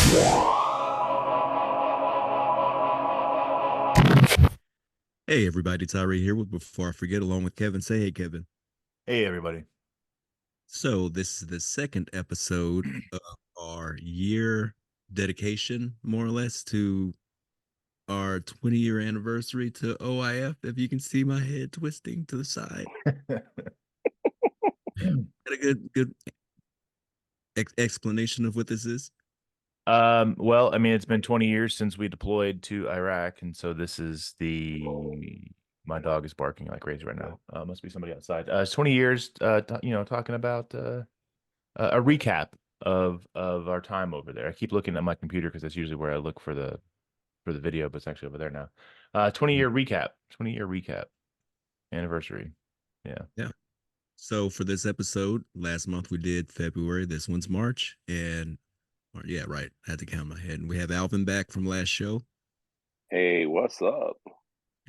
Hey everybody, Tyree here with Before I Forget, along with Kevin. Say hey, Kevin. Hey, everybody. So this is the second episode of our year dedication, more or less, to our 20-year anniversary to OIF. If you can see my head twisting to the side. Got a good explanation of what this is? Well, I mean, it's been 20 years since we deployed to Iraq, and so this is my dog is barking like crazy right now. Must be somebody outside. It's 20 years, talking about a recap of our time over there. I keep looking at my computer because that's usually where I look for the video, but it's actually over there now. 20-year recap, 20-year recap anniversary. Yeah. Yeah. So for this episode, last month we did February. This one's March, and or, yeah, right. I had to count my head. And we have Alvin back from last show. Hey, what's up?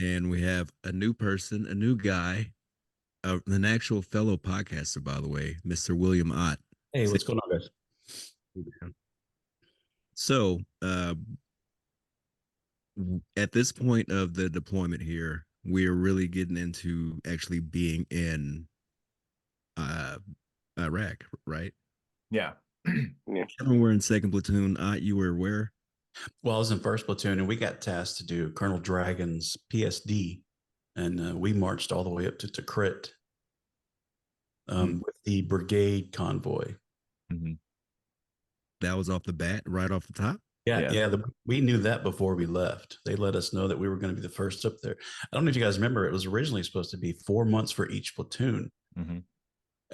And we have a new person, a new guy, an actual fellow podcaster, by the way, Mr. William Ott. Hey, what's going on, guys? So, at this point of the deployment here, we're really getting into actually being in uh, Iraq, right? Yeah. Yeah. Kevin, we're in second platoon. You were where? Well, I was in first platoon, and we got tasked to do Colonel Dragon's PSD, and we marched all the way up to Tikrit with the brigade convoy. Mm-hmm. That was off the bat, right off the top. Yeah. We knew that before we left. They let us know that we were going to be the first up there. I don't know if you guys remember, it was originally supposed to be 4 months for each platoon. Mm-hmm.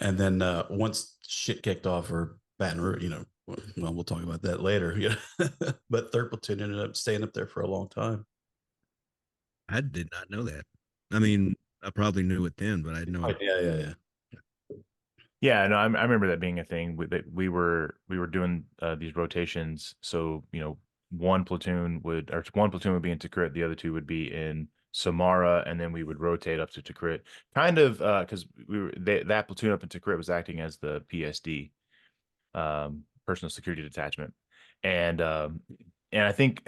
And then once shit kicked off for Baton Rouge, well, we'll talk about that later. Yeah. But third platoon ended up staying up there for a long time. I did not know that. I mean, I probably knew it then, but I know. Yeah. Yeah, no, I remember that being a thing. That we were doing these rotations. So one platoon would be in Tikrit, the other two would be in Samara, and then we would rotate up to Tikrit. Kind of because that platoon up in Tikrit was acting as the PSD, personal security detachment, and I think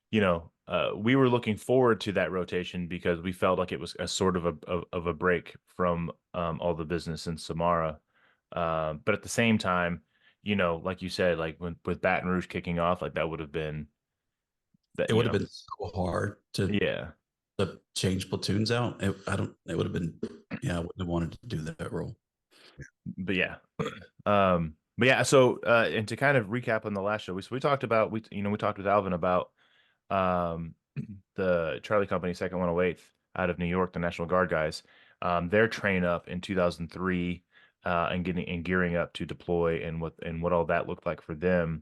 we were looking forward to that rotation because we felt like it was a sort of a break from all the business in Samara. But at the same time, like you said, like with Baton Rouge kicking off, like that would have been that. It would have been so hard to Yeah. change platoons out. It would have been, I wouldn't have wanted to do that role. But yeah. But yeah, so and to kind of recap on the last show, we talked about we talked with Alvin about um the Charlie Company Second 108th out of New York, the National Guard guys. Their train up in 2003 and gearing up to deploy and what all that looked like for them.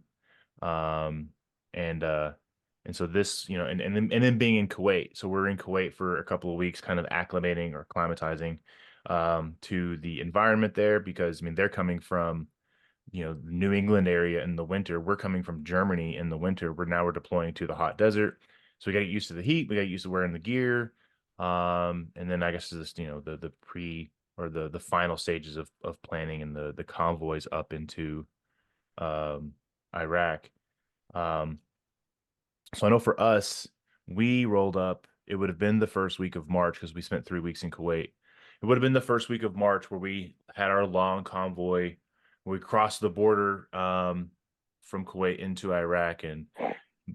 Um and uh and so this, and then being in Kuwait. So we're in Kuwait for a couple of weeks, kind of acclimating or acclimatizing to the environment there because I mean they're coming from the New England area in the winter. We're coming from Germany in the winter. We're deploying to the hot desert. So we got to get used to the heat. We got to get used to wearing the gear. And then I guess this, the pre or the final stages of planning and the convoys up into Iraq. Um, so I know for us, we rolled up. It would have been the first week of March because we spent 3 weeks in Kuwait. It would have been the first week of March where we had our long convoy. We crossed the border from Kuwait into Iraq. And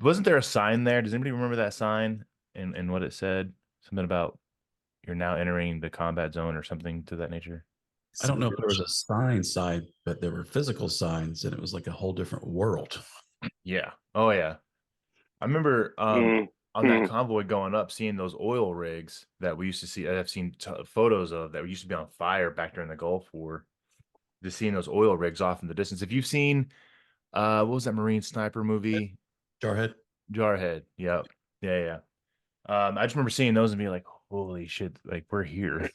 wasn't there a sign there? Does anybody remember that sign and what it said? Something about you're now entering the combat zone or something to that nature. I don't know if there was a sign side, but there were physical signs, and it was like a whole different world. Yeah. Oh yeah. I remember on that Mhm. convoy going up, seeing those oil rigs that we used to see. I've seen photos of that used to be on fire back during the Gulf War. Just seeing those oil rigs off in the distance. If you've seen, what was that Marine sniper movie? Jarhead. Jarhead. Yep. Yeah, yeah. I just remember seeing those and being like, "Holy shit! Like we're here."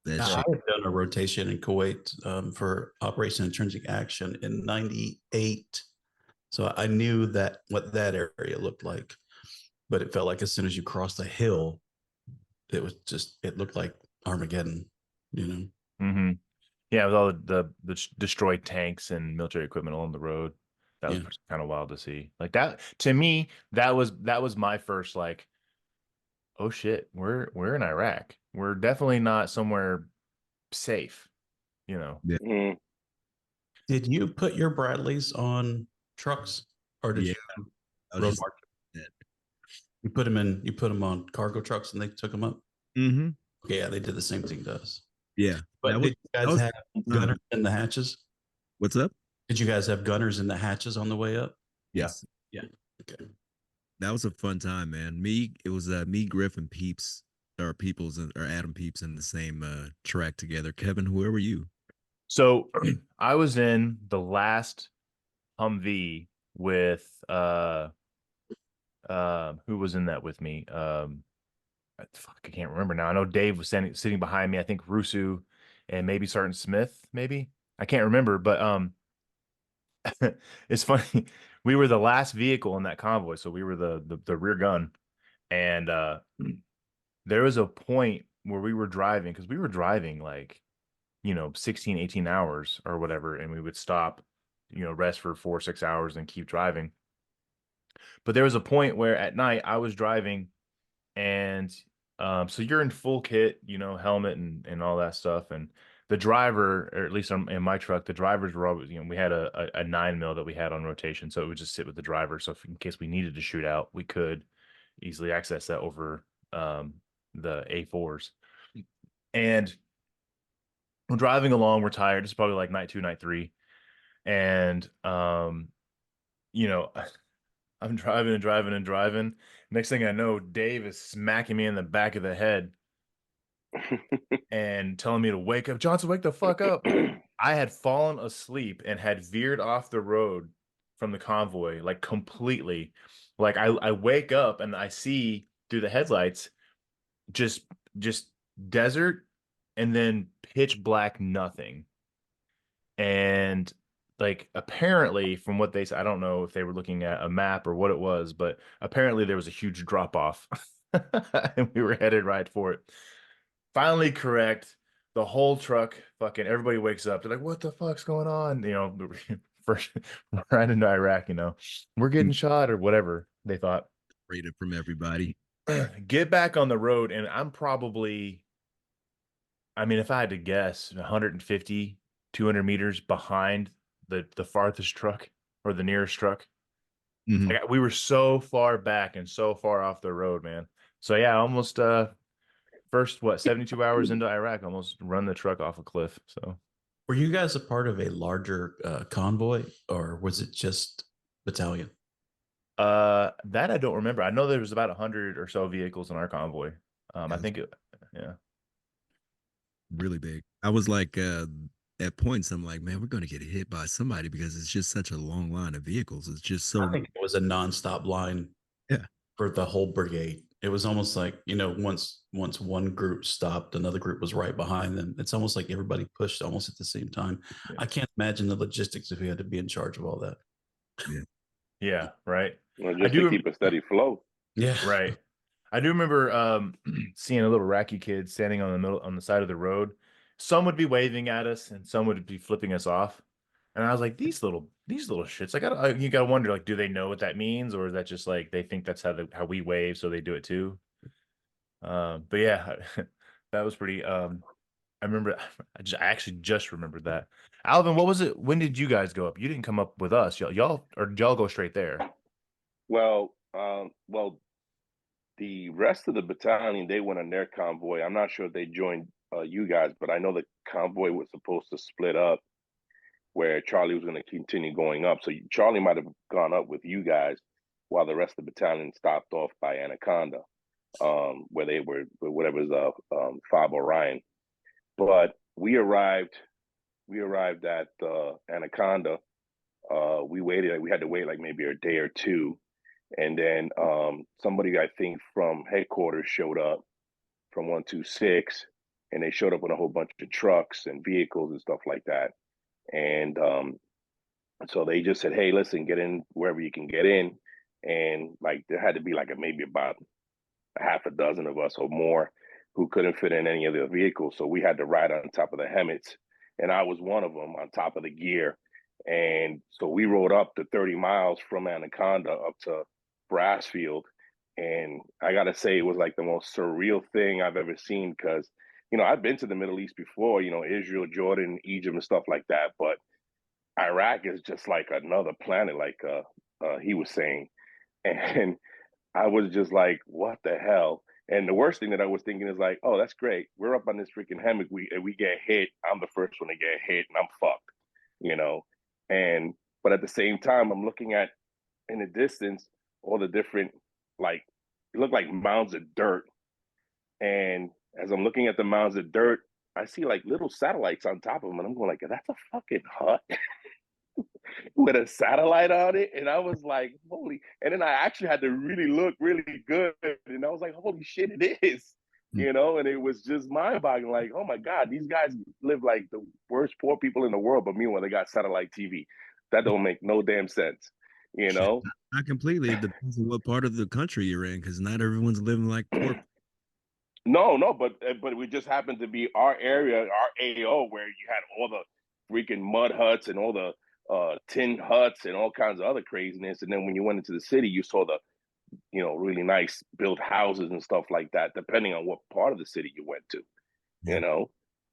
That I shit. had done a rotation in Kuwait for Operation Intrinsic Action in '98, so I knew what that area looked like. But it felt like as soon as you crossed the hill, it looked like Armageddon. Mm-hmm. Yeah, with all the destroyed tanks and military equipment along the road. That was kind of wild to see. Like that to me, that was my first like, oh shit, we're in Iraq. We're definitely not somewhere safe, you know. Yeah. Mm. Did you put your Bradleys on trucks, or did Yeah. you I was road just mark? that. You put them in. You put them on cargo trucks, and they took them up. Mm-hmm. Yeah, they did the same thing to us. Yeah. But did you That guys was have gunners in the hatches? What's up? Did you guys have gunners in the hatches on the way up? Yes. Yeah. Okay. That was a fun time, man. It was me, Griff, and Peeps, or Peoples, or Adam Peeps in the same track together. Kevin, where were you? So I was in the last Humvee with who was in that with me? Fuck, I can't remember now. I know Dave was sitting behind me. I think Rusu and maybe Sergeant Smith, maybe. I can't remember, but it's funny. We were the last vehicle in that convoy, so we were the rear gun. And there was a point where we were driving, because we were driving like, 16, 18 hours or whatever, and we would stop, rest for 4 or 6 hours and keep driving. But there was a point where at night I was driving, and so you're in full kit, helmet and all that stuff. And the driver, or at least in my truck, the drivers were always, we had a 9 mil that we had on rotation, so it would just sit with the driver. So in case we needed to shoot out, we could easily access that over the A4s. And we're driving along, we're tired. It's probably like night 2, night 3, and you know, I'm driving and driving and driving. Next thing I know, Dave is smacking me in the back of the head and telling me to wake up. Johnson, wake the fuck up. I had fallen asleep and had veered off the road from the convoy, like completely. Like I wake up and I see through the headlights just desert and then pitch black nothing. And like apparently from what they said, I don't know if they were looking at a map or what it was, but apparently there was a huge drop off and we were headed right for it. Finally correct. The whole truck, fucking everybody wakes up. They're like, what the fuck's going on? First right into Iraq, we're getting shot or whatever they thought. Rated from everybody. Get back on the road, and I'm probably, I mean, if I had to guess, 150, 200 meters behind the farthest truck or the nearest truck. Mhm. Like, we were so far back and so far off the road, man. So yeah, almost first 72 hours into Iraq, almost run the truck off a cliff. So Were you guys a part of a larger convoy, or was it just battalion? that I don't remember. I know there was about 100 or so vehicles in our convoy. I think yeah. Really big. I was like, at points, I'm like, man, we're going to get hit by somebody because it's just such a long line of vehicles. It's just so. I think it was a nonstop line. Yeah. For the whole brigade. It was almost like, once one group stopped, another group was right behind them. It's almost like everybody pushed almost at the same time. Yeah. I can't imagine the logistics if we had to be in charge of all that. Yeah, right. Well, just to keep a steady flow. Yeah. Right. I do remember seeing a little Iraqi kid standing on the side of the road. Some would be waving at us and some would be flipping us off. And I was like, these little shits. You gotta wonder, like, do they know what that means, or is that just like they think that's how we wave, so they do it too? But yeah, that was pretty. I remember. I actually just remembered that. Alvin, what was it? When did you guys go up? You didn't come up with us, y'all, or did y'all go straight there? Well, the rest of the battalion, they went on their convoy. I'm not sure if they joined you guys, but I know the convoy was supposed to split up, where Charlie was going to continue going up. So Charlie might have gone up with you guys while the rest of the battalion stopped off by Anaconda, where they were, whatever's 5 Orion. But we arrived at Anaconda. We had to wait like maybe a day or two. And then somebody, I think, from headquarters showed up from 126, and they showed up with a whole bunch of trucks and vehicles and stuff like that. And so they just said, hey, listen, get in wherever you can get in. And like there had to be like maybe about a half a dozen of us or more who couldn't fit in any of the vehicles. So we had to ride on top of the HEMTs. And I was one of them on top of the gear. And so we rode up the 30 miles from Anaconda up to Brassfield. And I got to say, it was like the most surreal thing I've ever seen because, I've been to the Middle East before, Israel, Jordan, Egypt, and stuff like that. But Iraq is just like another planet, like he was saying. And I was just like, what the hell? And the worst thing that I was thinking is like, oh, that's great. We're up on this freaking hammock. We get hit. I'm the first one to get hit, and I'm fucked, you know. And but at the same time, I'm looking at in the distance all the different like it looked like mounds of dirt. And as I'm looking at the mounds of dirt, I see like little satellites on top of them, and I'm going like, that's a fucking hut with a satellite on it. And I was like, holy. And then I actually had to really look really good. And I was like, holy shit, it is. And it was just mind boggling. Like, oh my God, these guys live like the worst poor people in the world. But meanwhile, they got satellite TV. That don't make no damn sense, you Shit, know? not completely. It depends on what part of the country you're in, because not everyone's living like poor. No, but we just happened to be our area, our AO, where you had all the freaking mud huts and all the tin huts and all kinds of other craziness. And then when you went into the city, you saw the really nice built houses and stuff like that, depending on what part of the city you went to. Yeah.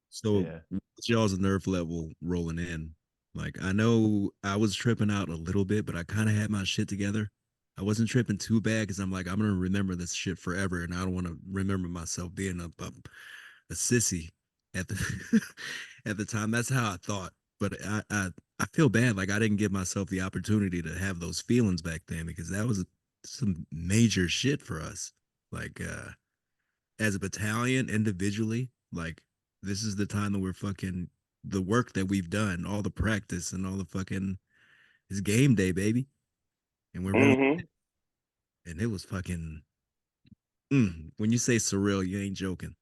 So Yeah. what's y'all's nerve level rolling in? Like, I know I was tripping out a little bit, but I kind of had my shit together. I wasn't tripping too bad because I'm like, I'm gonna remember this shit forever, and I don't want to remember myself being a sissy at the at the time. That's how I thought. But I feel bad. Like I didn't give myself the opportunity to have those feelings back then because that was some major shit for us. Like as a battalion individually, like this is the time that we're fucking the work that we've done, all the practice and all the fucking it's game day, baby. And we're rolling Mm-hmm. and it was fucking when you say surreal, you ain't joking.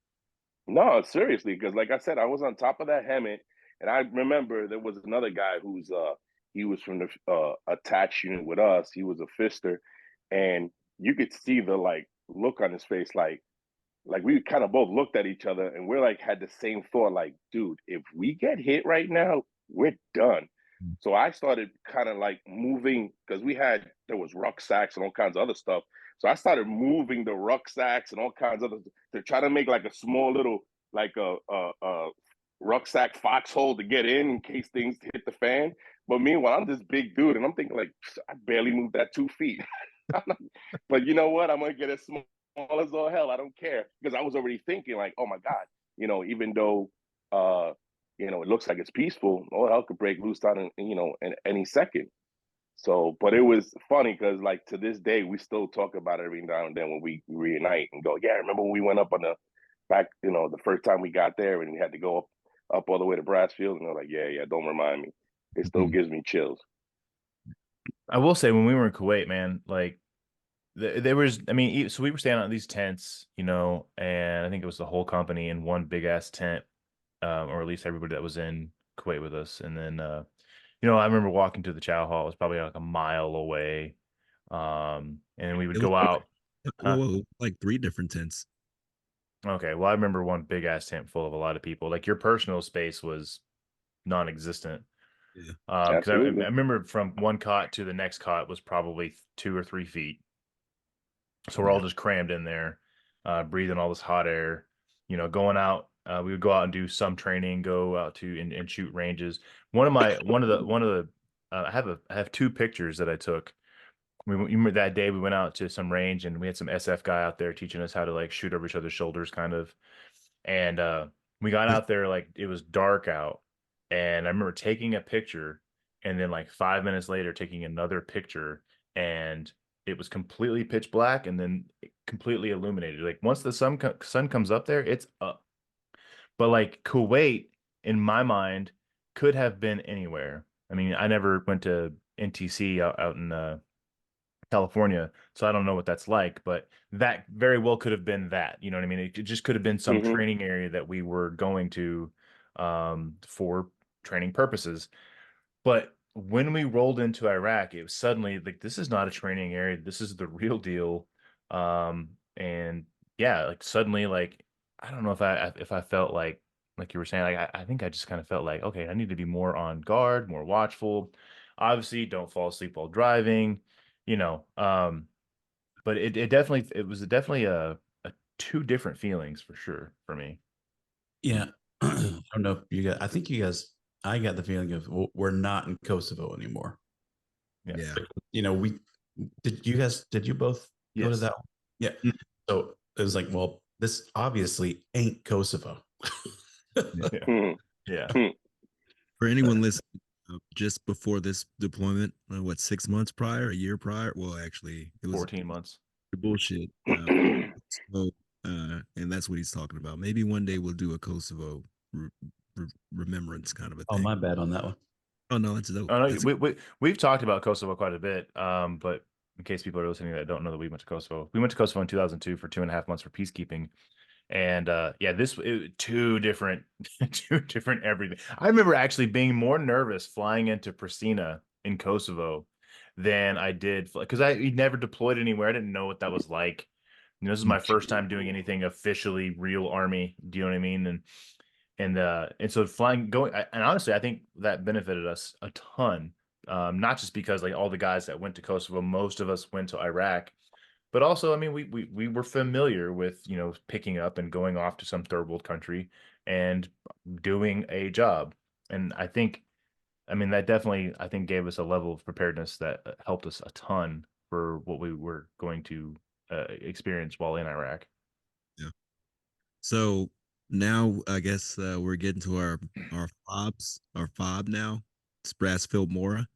No, seriously, because like I said, I was on top of that hammock, and I remember there was another guy who's he was from the attached unit with us. He was a fister, and you could see the like look on his face, like we kind of both looked at each other, and we're like had the same thought, like, dude, if we get hit right now, we're done. So I started kind of like moving because there was rucksacks and all kinds of other stuff. So I started moving the rucksacks and all kinds of other to try to make like a small little like a rucksack foxhole to get in case things hit the fan. But meanwhile, I'm this big dude, and I'm thinking like I barely moved that 2 feet. But you know what? I'm gonna get as small as all hell. I don't care because I was already thinking like, oh my God, even though it looks like it's peaceful, all hell could break loose on in any second. So, but it was funny because like to this day, we still talk about it every now and then when we reunite and go, yeah, remember when we went up on the back, the first time we got there and we had to go up all the way to Brassfield, and they're like, yeah, don't remind me. It still gives me chills. I will say when we were in Kuwait, man, like there was, I mean, so we were staying on these tents, and I think it was the whole company in one big ass tent, or at least everybody that was in Kuwait with us. And then, I remember walking to the chow hall. It was probably like a mile away. And we would It was go out. Huh? like three different tents. Okay. Well, I remember one big ass tent full of a lot of people. Like your personal space was non-existent. Yeah. Because I Absolutely. remember from one cot to the next cot was probably 2 or 3 feet. So we're all just crammed in there, breathing all this hot air, going out. We would go out and do some training, go out to and shoot ranges. I have 2 pictures that I took. That day we went out to some range and we had some SF guy out there teaching us how to like shoot over each other's shoulders kind of. And we got out there, like it was dark out. And I remember taking a picture and then like 5 minutes later taking another picture, and it was completely pitch black and then completely illuminated. Like once the sun comes up there, it's up. But like Kuwait, in my mind, could have been anywhere. I mean, I never went to NTC out in California, so I don't know what that's like, but that very well could have been that. You know what I mean? It just could have been some Mm-hmm. training area that we were going to for training purposes. But when we rolled into Iraq, it was suddenly like this is not a training area. This is the real deal. And yeah, like suddenly, like I don't know if I felt like like you were saying, like I think I just kind of felt like, okay, I need to be more on guard, more watchful. Obviously, don't fall asleep while driving, you know. But it was definitely a two different feelings for sure for me. Yeah. I don't know if you guys, I think you guys, I got the feeling of we're not in Kosovo anymore. Yeah. Yeah. You know, did you both go to Yes. that one? Yeah. Mm. So it was like, well, this obviously ain't Kosovo. Yeah. Mhm. Yeah. For anyone listening, just before this deployment, what 6 months prior, a year prior? Well, actually, it was 14 months. bullshit. So, and that's what he's talking about. Maybe one day we'll do a Kosovo remembrance kind of a Oh, thing. my bad on that one. Oh no, it's dope. Oh, no, That's we've talked about Kosovo quite a bit. But in case people are listening that don't know that we went to Kosovo, we went to Kosovo in 2002 for 2.5 months for peacekeeping. And yeah, two different, two different everything. I remember actually being more nervous flying into Pristina in Kosovo than I did because I never deployed anywhere. I didn't know what that was like. You know, this is my first time doing anything officially real army. Do you know what I mean? And so flying going and honestly, I think that benefited us a ton. Not just because like all the guys that went to Kosovo, most of us went to Iraq, but also, I mean, we were familiar with, you know, picking up and going off to some third world country and doing a job. And I think, I mean, that definitely, I think, gave us a level of preparedness that helped us a ton for what we were going to experience while in Iraq. yeah. So now I guess we're getting to our fobs, our fob now. It's Brassfield Mora,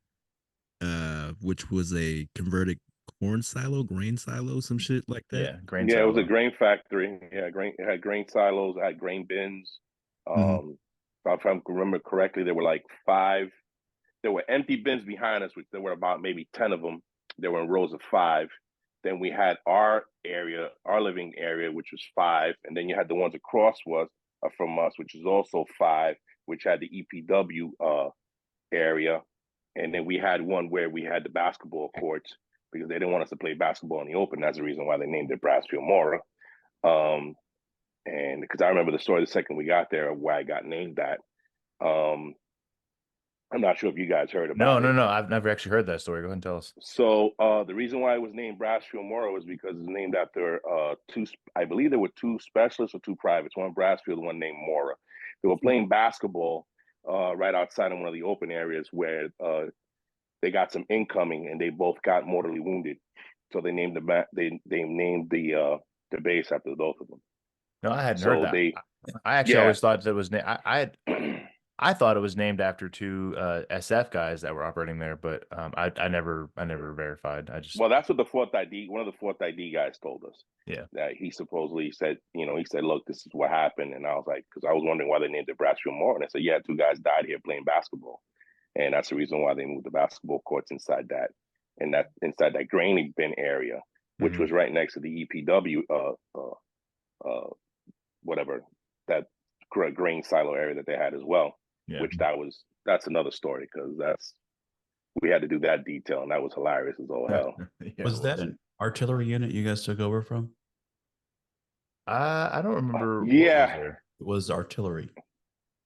which was a converted corn silo, grain silo, some shit like that. Yeah, grain Yeah, it was a silo. grain factory. Yeah, it had grain silos, it had grain bins. Mhm. If I remember correctly, there were like five. There were empty bins behind us, which there were about maybe 10 of them. There were in rows of five. Then we had our area, our living area, which was five. And then you had the ones across was from us, which is also five, which had the EPW area. And then we had one where we had the basketball courts because they didn't want us to play basketball in the open. That's the reason why they named it Brassfield Mora. Um, and because I remember the story the second we got there, why I got named that. Um, I'm not sure if you guys heard No, about no, it. no. I've never actually heard that story. Go ahead and tell us. So the reason why it was named Brassfield Mora was because it's named after two. I believe there were two specialists or two privates, one Brassfield, one named Mora. They were playing basketball right outside in one of the open areas where they got some incoming, and they both got mortally wounded. So they named they named the base after both of them. No, I hadn't heard So that. they I actually yeah. always thought that it was I thought it was named after two SF guys that were operating there, but I never verified. I just Well, that's what the fourth ID, one of the fourth ID guys told us. yeah. That he supposedly said, he said, look, this is what happened. And I was like, because I was wondering why they named it Brassfield Moore. And I said, yeah, two guys died here playing basketball. And that's the reason why they moved the basketball courts inside that grainy bin area, which Mhm. was right next to the EPW, whatever, that grain silo area that they had as well, Yeah. which that's another story because we had to do that detail and that was hilarious as all hell. Yeah, Was it that an artillery unit you guys took over from? I don't remember what was Yeah, there. It was artillery.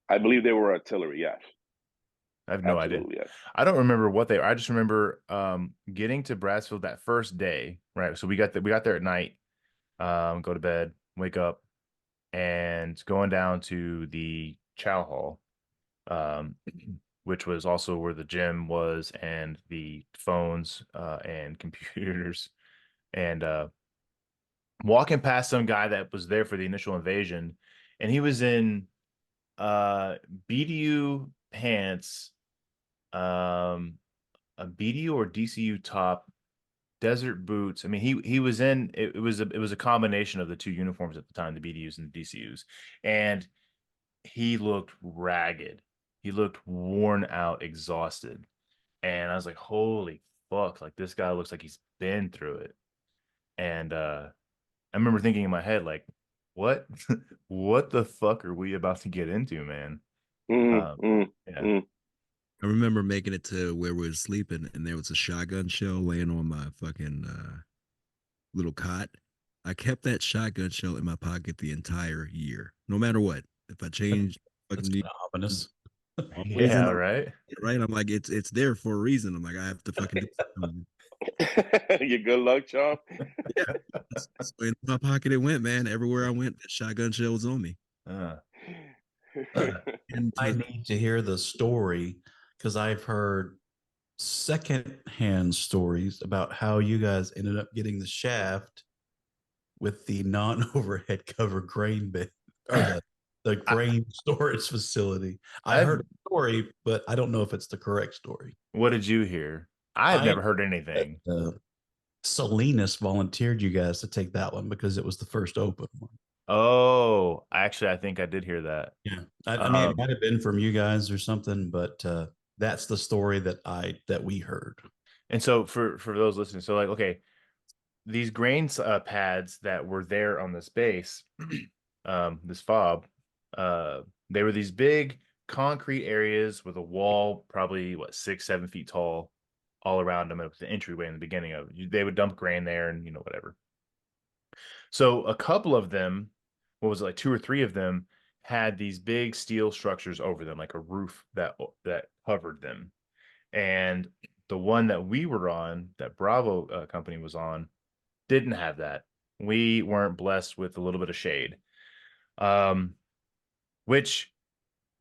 I believe they were artillery. Yes, I have no idea. absolutely. Yes. I don't remember what they were. I just remember getting to Brassfield that first day, right? So we got there at night, go to bed, wake up, and going down to the chow hall, um, which was also where the gym was and the phones and computers, and walking past some guy that was there for the initial invasion, and he was in BDU pants, um, a BDU or DCU top, desert boots. I mean, he was in it was a combination of the two uniforms at the time, the BDUs and the DCUs, and he looked ragged. He looked worn out, exhausted. And I was like, holy fuck, like this guy looks like he's been through it. And I remember thinking in my head, like, what what the fuck are we about to get into, man? Mm, Um, mm, yeah. mm. I remember making it to where we were sleeping, and there was a shotgun shell laying on my fucking little cot. I kept that shotgun shell in my pocket the entire year, no matter what. If I change That's fucking kind of ominous. Yeah, right. right? I'm like, it's there for a reason. I'm like, I have to fucking do something. Your good luck charm. Yeah, so in my pocket it went, man. Everywhere I went, that shotgun shell was on me. Uh, And I need to hear the story because I've heard secondhand stories about how you guys ended up getting the shaft with the non-overhead cover grain bin or the I, grain storage facility. I I've heard a story, but I don't know if it's the correct story. what did you hear? I've I never heard anything. Salinas volunteered you guys to take that one because it was the first open one. Oh, actually, I think I did hear that. Yeah, I mean, it Um, might have been from you guys or something, but that's the story that we heard. and so for those listening, so like, okay, these grain pads that were there on this base, this fob, they were these big concrete areas with a wall, probably what 6, 7 feet tall, all around them. It was the entryway in the beginning of it. They would dump grain there, and whatever. So a couple of them, what was it, like 2 or 3 of them, had these big steel structures over them, like a roof that covered them. And the one that we were on, that Bravo company was on, didn't have that. We weren't blessed with a little bit of shade, which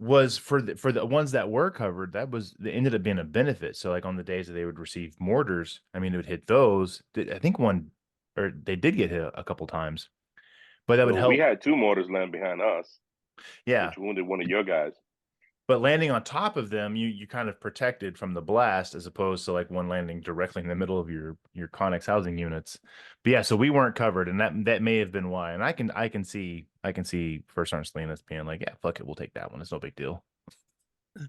was for the ones that were covered. They ended up being a benefit. So like on the days that they would receive mortars, I mean, it would hit those. I think they did get hit a couple times, but that would Well, we help. had 2 mortars land behind us, Yeah, which wounded one of your guys. but landing on top of them, you kind of protected from the blast, as opposed to like one landing directly in the middle of your Connex housing units. But yeah, so we weren't covered, and that may have been why. And I can see First Sergeant Salinas being like, yeah, fuck it, we'll take that one. It's no big deal.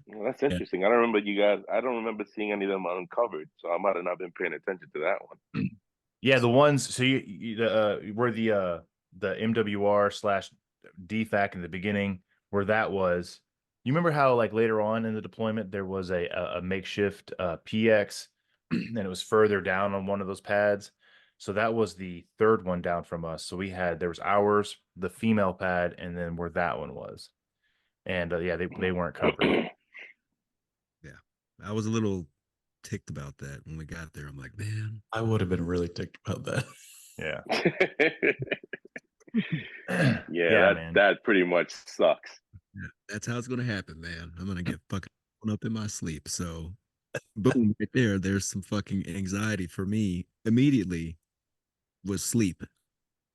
Well, that's Yeah. interesting. I don't remember you guys. I don't remember seeing any of them uncovered, so I might have not been paying attention to that one. Yeah, the ones. So where the MWR slash DFAC in the beginning, where that was. You remember how like later on in the deployment there was a makeshift PX, and it was further down on one of those pads. So that was the third one down from us. So there was ours, the female pad, and then where that one was. And yeah, they weren't covered. yeah, I was a little ticked about that when we got there. I'm like, man, I would have been really ticked about that. Yeah. Yeah, Yeah, that man. that pretty much sucks. yeah, that's how it's gonna happen, man. I'm gonna get fucking blown up in my sleep. So, boom, right there. There's some fucking anxiety for me immediately. Was sleep,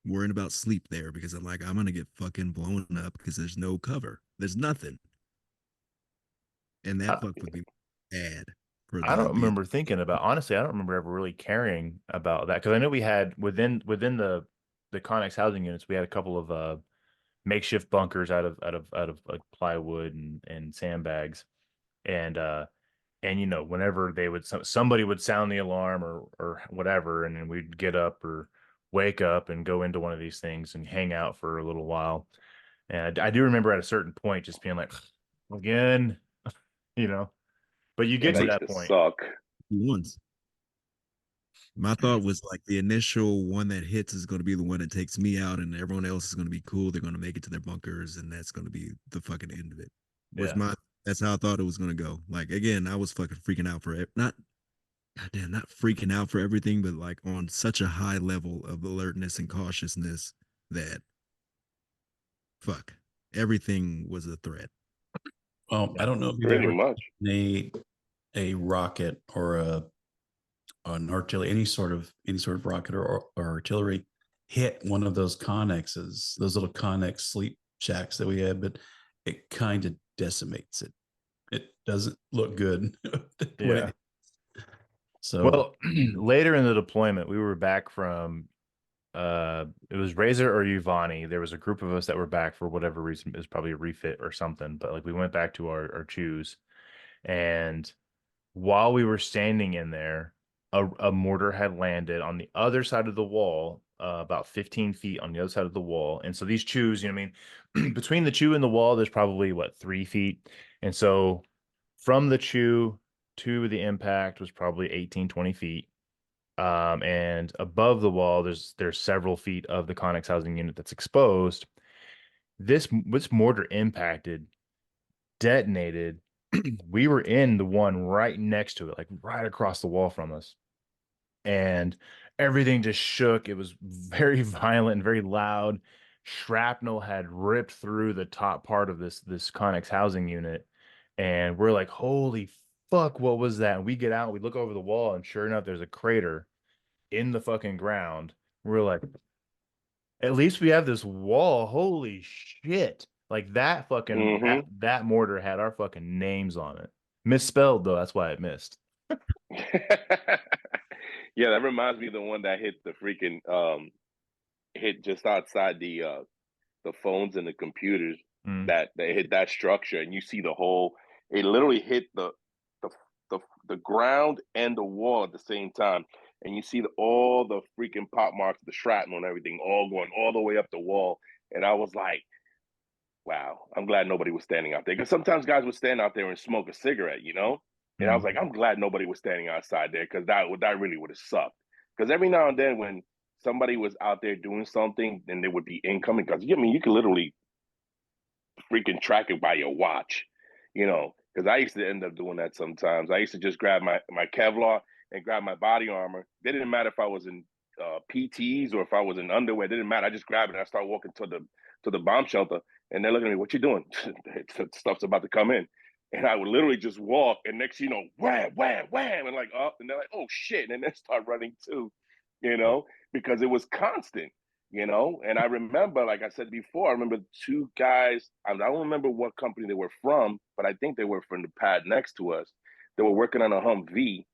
worrying about sleep there because I'm like, I'm gonna get fucking blown up because there's no cover. There's nothing, and that I, fuck would be bad for I don't the. remember thinking about, honestly, I don't remember ever really caring about that, because I know we had within the Connex housing units, we had a couple of makeshift bunkers out of like plywood and sandbags, and whenever somebody would sound the alarm or whatever, and then we'd get up or wake up and go into one of these things and hang out for a little while. And I do remember at a certain point just being like, again, you know. But you Yeah, get to that used that to point. suck. Ones. My thought was like the initial one that hits is going to be the one that takes me out, and everyone else is going to be cool. They're going to make it to their bunkers, and that's going to be the fucking end of it. Was Yeah. my That's how I thought it was going to go. Like again, I was fucking freaking out for it. Not goddamn, not freaking out for everything, but like on such a high level of alertness and cautiousness that fuck everything was a threat. Well, I don't know if you've Pretty ever much. seen a rocket or an artillery, any sort of rocket or artillery hit one of those connexes, those little connex sleep shacks that we had, but it kind of decimates it. It doesn't look good when Yeah. it. So Well, later in the deployment, we were back from it was Razor or Yuvani. There was a group of us that were back for whatever reason. It was probably a refit or something, but like we went back to our choose. And while we were standing in there, a mortar had landed on the other side of the wall, about 15 feet on the other side of the wall. And so these chews, what I mean, between the chew and the wall, there's probably 3 feet. And so from the chew to the impact was probably 18, 20 feet. And above the wall, there's several feet of the Connex housing unit that's exposed. this mortar impacted, detonated. We were in the one right next to it, like right across the wall from us, and everything just shook. It was very violent and very loud. Shrapnel had ripped through the top part of this Connex housing unit, and we're like, "Holy fuck, what was that?" And we get out, we look over the wall, and sure enough, there's a crater in the fucking ground. We're like, "At least we have this wall." Holy shit! Like that fucking that mortar had our fucking names on it. Misspelled though, that's why it missed. Yeah, that reminds me of the one that hit the freaking hit just outside the phones and the computers, that they hit that structure, and you see the whole, it literally hit the the, the ground and the wall at the same time, and you see all the freaking pop marks, the shrapnel and everything all going all the way up the wall. And I was like, wow, I'm glad nobody was standing out there, because sometimes guys would stand out there and smoke a cigarette, you know. And I was like, I'm glad nobody was standing outside there, because that really would have sucked. Because every now and then when somebody was out there doing something, then there would be incoming. Because I mean, you could literally freaking track it by your watch, you know. Because I used to end up doing that sometimes. I used to just grab my Kevlar and grab my body armor. It didn't matter if I was in PTs or if I was in underwear. It didn't matter. I just grabbed it and I start walking to the bomb shelter, and they're looking at me, "What you doing?" Stuff's about to come in. And I would literally just walk, and next, you know, wham, wham, wham, and like up, and they're like, "Oh shit!" And then they start running too, you know, because it was constant, you know. And I remember, like I said before, I remember two guys. I don't remember what company they were from, but I think they were from the pad next to us. They were working on a Humvee,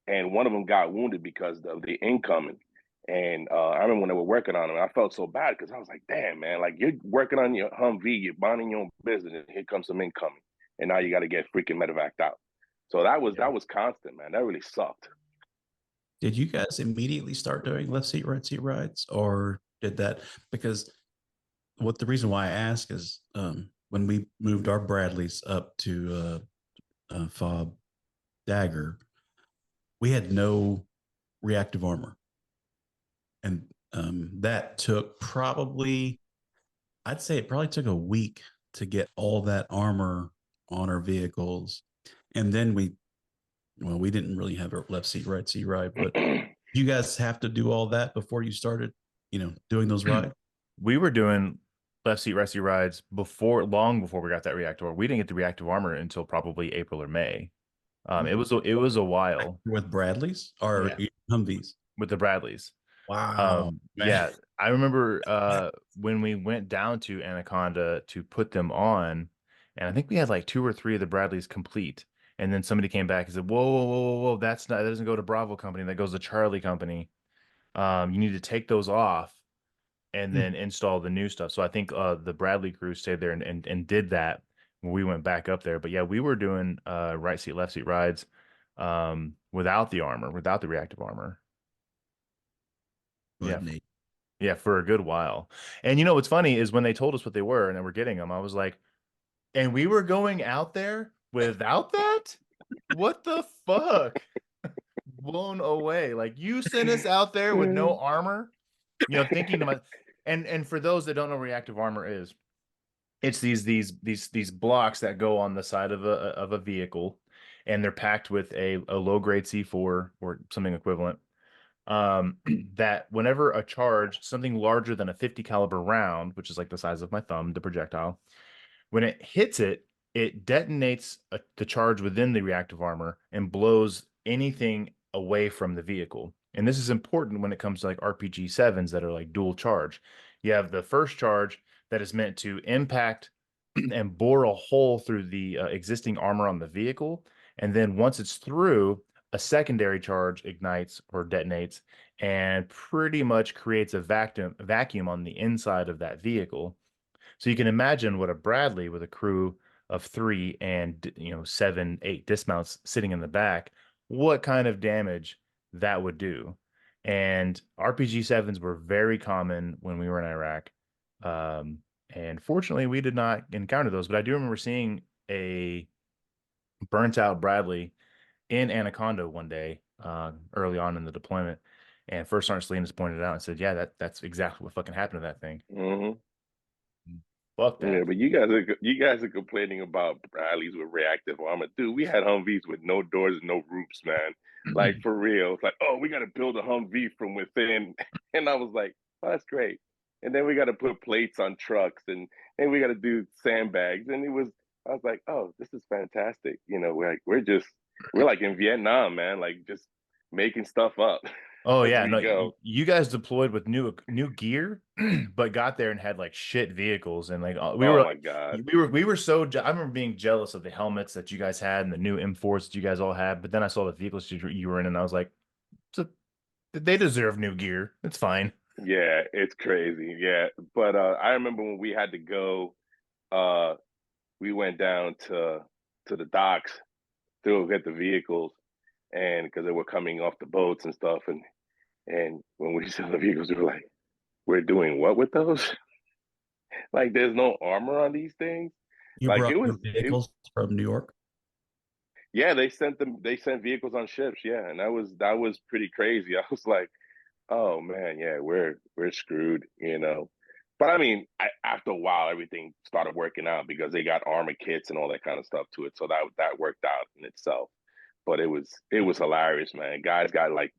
and one of them got wounded because of the incoming. And I remember when they were working on him, I felt so bad, because I was like, damn, man, like you're working on your Humvee, you're minding your own business, and here comes some incoming. And now you got to get freaking medevaced out. So that was constant, man. That really sucked. Did you guys immediately start doing left seat, right seat rides, or did that? Because what the reason why I ask is when we moved our Bradleys up to Fob Dagger, we had no reactive armor, and that took probably, I'd say it probably took a week to get all that armor on our vehicles, and then we didn't really have a left seat, right seat ride, but you guys have to do all that before you started, doing those rides. We were doing left seat, right seat rides long before we got that reactor. We didn't get the reactive armor until probably April or May. It was a while with Bradleys or Humvees. With the Bradleys. Wow. Yeah, I remember when we went down to Anaconda to put them on, and I think we had like 2 or 3 of the Bradleys complete. And then somebody came back and said, "Whoa, whoa, whoa, whoa, whoa! That doesn't go to Bravo Company. That goes to Charlie Company. You need to take those off and then install the new stuff." So I think the Bradley crew stayed there and did that when we went back up there. But yeah, we were doing right seat, left seat rides without the armor, without the reactive armor. But Yeah, for a good while. And you know what's funny is when they told us what they were and then we're getting them, I was like, and we were going out there without that? What the fuck? Blown away. Like, you sent us out there with no armor, thinking to myself. And for those that don't know what reactive armor is, it's these blocks that go on the side of a vehicle, and they're packed with a low grade C4 or something equivalent. That whenever a charge, something larger than a 50 caliber round, which is like the size of my thumb, the projectile, when it hits it, it detonates the charge within the reactive armor and blows anything away from the vehicle. And this is important when it comes to like RPG 7s that are like dual charge. You have the first charge that is meant to impact and bore a hole through the existing armor on the vehicle. And then once it's through, a secondary charge ignites or detonates and pretty much creates a vacuum on the inside of that vehicle. So you can imagine what a Bradley with a crew of 3 and 7, 8 dismounts sitting in the back, what kind of damage that would do. And RPG 7s were very common when we were in Iraq. And fortunately, we did not encounter those. But I do remember seeing a burnt out Bradley in Anaconda one day, early on in the deployment, and First Sergeant Salinas pointed it out and said, "Yeah, that's exactly what fucking happened to that thing." Mm-hmm. Fuck Yeah, that. but you guys are complaining about Bradleys with reactive armor. Dude, we had Humvees with no doors and no roofs, man. Like for real. It's like, oh, we gotta build a Humvee from within. And I was like, oh, that's great. And then we gotta put plates on trucks and we gotta do sandbags. And I was like, oh, this is fantastic. We're like in Vietnam, man, like just making stuff up Oh as yeah, we no, go. you guys deployed with new gear, but got there and had like shit vehicles, and like Oh my God. we were so I remember being jealous of the helmets that you guys had and the new M4s that you guys all had, but then I saw the vehicles you were in, and I was like, so they deserve new gear. It's fine. Yeah, it's crazy. Yeah. But I remember when we had to go, uh we went down to the docks to go get the vehicles, and because they were coming off the boats and stuff, and when we saw the vehicles, we were like, "We're doing what with those? Like, there's no armor on these things." You Like brought your vehicles from New York. yeah, they sent vehicles on ships, yeah, and that was pretty crazy. I was like, oh man, yeah, we're screwed. But I mean, after a while, everything started working out because they got armor kits and all that kind of stuff to it, so that worked out in itself. But it was hilarious, man. Guys got like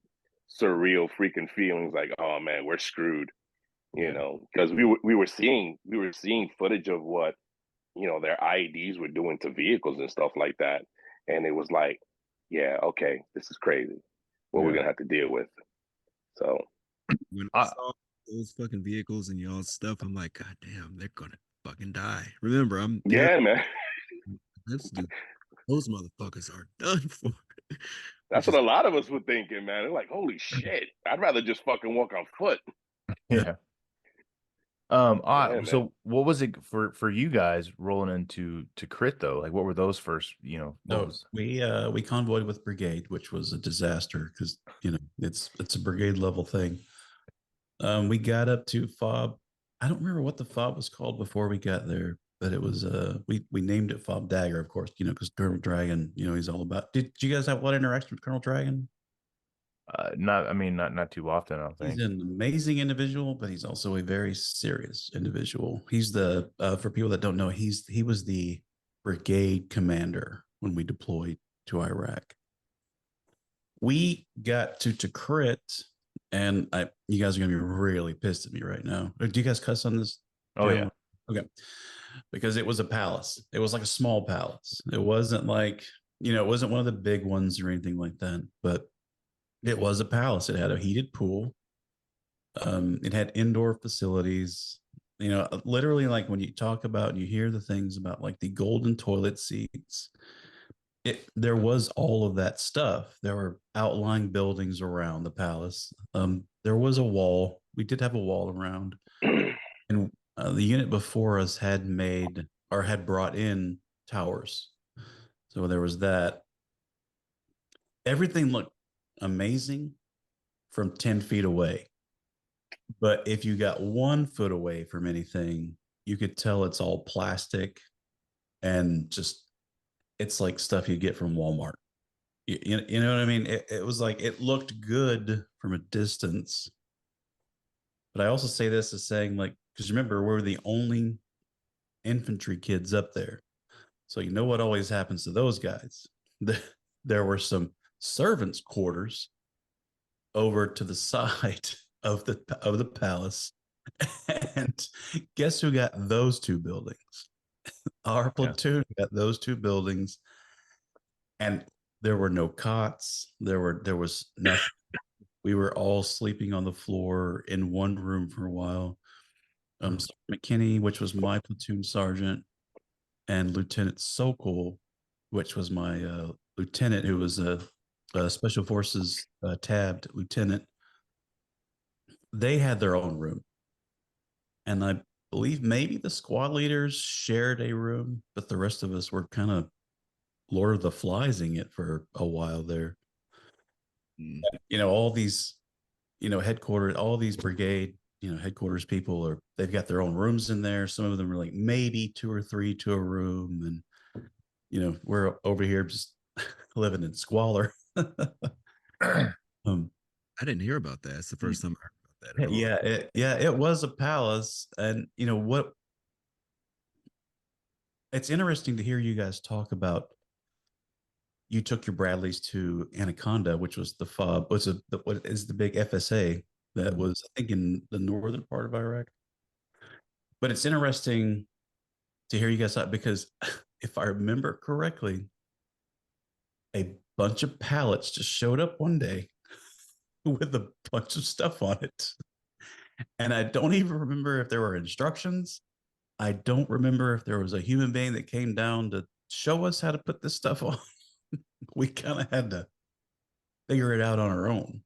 surreal freaking feelings, like, oh man, we're screwed, Yeah. because we were seeing footage of what their IEDs were doing to vehicles and stuff like that, and it was like, yeah, okay, this is crazy. What we're Yeah. gonna have to deal with. So When I I, saw those fucking vehicles and y'all's stuff, I'm like, God damn, they're gonna fucking die. Remember, I'm there. yeah, man. Let's do. Those motherfuckers are done for. That's Which what is a lot of us were thinking, man. They're like, holy shit, I'd rather just fucking walk on foot. yeah. yeah. Yeah, man. So what was it for you guys rolling into crit though? Like, what were those first? What No, was? we convoyed with brigade, which was a disaster because it's a brigade level thing. We got up to fob. I don't remember what the fob was called before we got there, but it was we named it Fob Dagger, of course, because Colonel Dragon, he's all about. Did you guys have a lot of interaction with Colonel Dragon? Not, I mean, not too often, I don't He's think. an amazing individual, but he's also a very serious individual. He's the for people that don't know, he was the brigade commander when we deployed to Iraq. We got to Tikrit, and you guys are gonna be really pissed at me right now. Do you guys cuss on this Oh yeah. channel? Okay, because it was a palace. It was like a small palace. It wasn't like it wasn't one of the big ones or anything like that, but it was a palace. It had a heated pool. It had indoor facilities. Literally, like when you talk about and you hear the things about like the golden toilet seats, there was all of that stuff. There were outlying buildings around the palace. There was a wall. We did have a wall around, and the unit before us had made or had brought in towers. So there was that. Everything looked amazing from 10 feet away. But if you got 1 foot away from anything, you could tell it's all plastic and just it's like stuff you get from Walmart. You know what I mean? It was like it looked good from a distance. But I also say this as saying, like, because remember, we're the only infantry kids up there. So you know what always happens to those guys? There were some servants' quarters over to the side of the palace. And guess who got those two buildings? Our Yeah. platoon got those two buildings, and there were no cots. There was nothing. We were all sleeping on the floor in one room for a while. McKinney, which was my platoon sergeant, and Lieutenant Sokol, which was my lieutenant, who was a special forces tabbed lieutenant. They had their own room, and I believe maybe the squad leaders shared a room, but the rest of us were kind of Lord of the Fliesing it for a while there. Mm. All these, headquarters, all these brigade, headquarters people they've got their own rooms in there. Some of them are like maybe 2 or 3 to a room. And, we're over here just living in squalor. um, I didn't hear about that. It's the first time I heard about that at all. yeah, it was a palace. And, what It's interesting to hear you guys talk about. You took your Bradleys to Anaconda, which was the FOB, what is the big FSA that was, I think, in the northern part of Iraq. But it's interesting to hear you guys talk because if I remember correctly, a bunch of pallets just showed up one day with a bunch of stuff on it. And I don't even remember if there were instructions. I don't remember if there was a human being that came down to show us how to put this stuff on. We kind of had to figure it out on our own.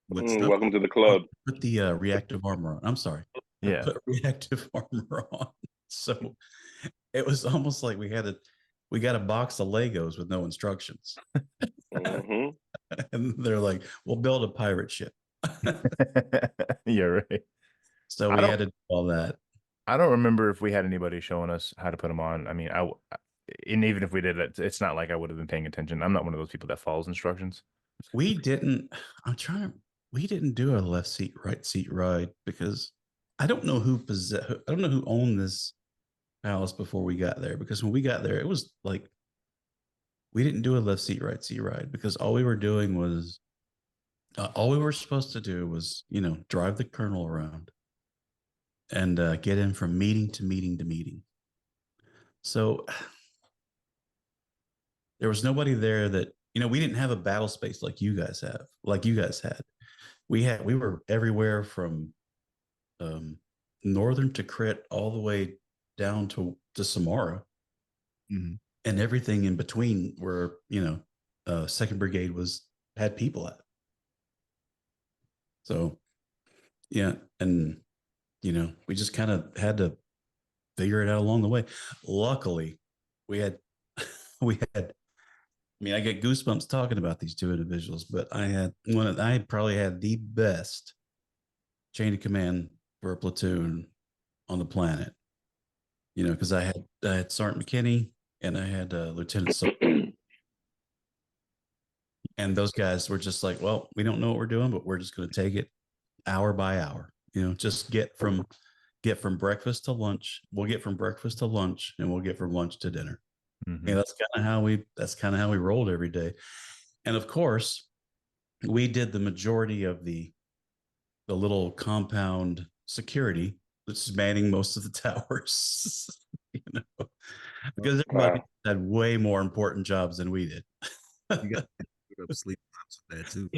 What stuff? Welcome to the club. Put the reactive armor on. I'm sorry. Yeah. Put reactive armor on. So it was almost like we got a box of Legos with no instructions. Mm-hmm. And they're like, we'll build a pirate ship. You're right. So I we don't- had to do all that. I don't remember if we had anybody showing us how to put them on. I mean, and even if we did, it's not like I would have been paying attention. I'm not one of those people that follows instructions. We didn't, we didn't do a left seat, right seat ride because I don't know who owned this palace before we got there. Because when we got there, it was like, we didn't do a left seat, right seat ride because all we were doing was, all we were supposed to do was, drive the colonel around and get him from meeting to meeting to meeting. So there was nobody there that, we didn't have a battle space like you guys had. We were everywhere from northern to Crit all the way down to Samara. Mhm. And everything in between where, Second Brigade had people at. So yeah, and we just kind of had to figure it out along the way. Luckily, we had I get goosebumps talking about these two individuals, but I probably had the best chain of command for a platoon on the planet. Because I had Sergeant McKinney and I had Lieutenant and those guys were just like, well, we don't know what we're doing, but we're just going to take it hour by hour. Just get from breakfast to lunch. We'll get from breakfast to lunch, and we'll get from lunch to dinner. Mhm. That's kind of how we rolled every day. And of course, we did the majority of the little compound security that's manning most of the towers. Because everybody had way more important jobs than we did. You got to up sleep times with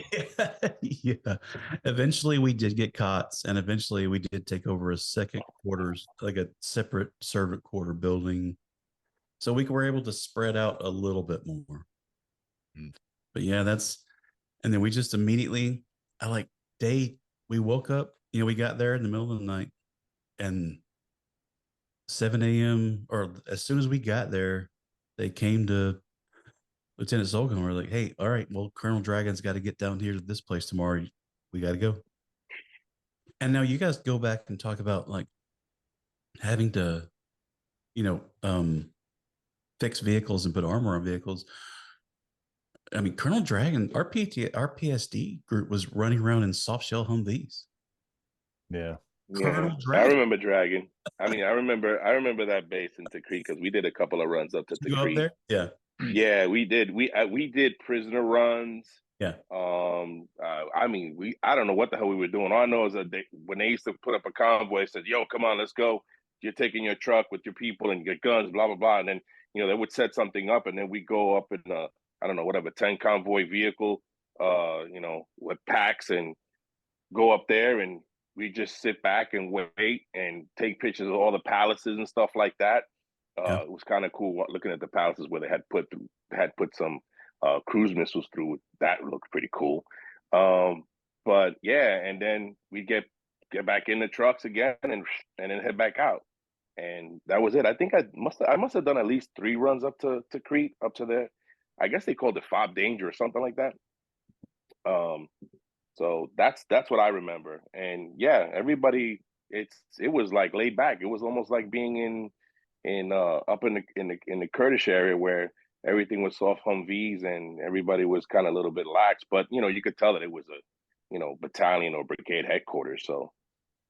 that too. Yeah. Eventually we did get cots, and eventually we did take over a second quarters, like a separate servant quarter building. So we were able to spread out a little bit more. But yeah, and then we just immediately, we woke up, we got there in the middle of the night, and 7 a.m. or as soon as we got there, they came to Lieutenant Zolgan. We're like, hey, all right, well, Colonel Dragon's got to get down here to this place tomorrow. We got to go. And now you guys go back and talk about like having to, fix vehicles and put armor on vehicles. I mean, Colonel Dragon, our PSD group was running around in soft shell Humvees. Yeah. Yeah, I remember Dragon. I remember that base in Tikrit because we did a couple of runs up to You go up Tikrit. there? Yeah. Yeah, we did. We did prisoner runs. Yeah. I don't know what the hell we were doing. All I know is that when they used to put up a convoy, said, "Yo, come on, let's go. You're taking your truck with your people and your guns, blah blah blah." And then they would set something up, and then we go up in a, I don't know, whatever 10 convoy vehicle, with packs, and go up there, and we just sit back and wait and take pictures of all the palaces and stuff like that. Yeah. It was kind of cool looking at the palaces where they had put some cruise missiles through. That looked pretty cool. But yeah, and then we get back in the trucks again and then head back out. And that was it. I think I must have done at least 3 runs up to Crete, up to there. I guess they called it Fob Danger or something like that. So that's what I remember. And yeah, everybody, it was like laid back. It was almost like being in up in the Kurdish area where everything was soft Humvees and everybody was kind of a little bit lax. But you could tell that it was a battalion or brigade headquarters. So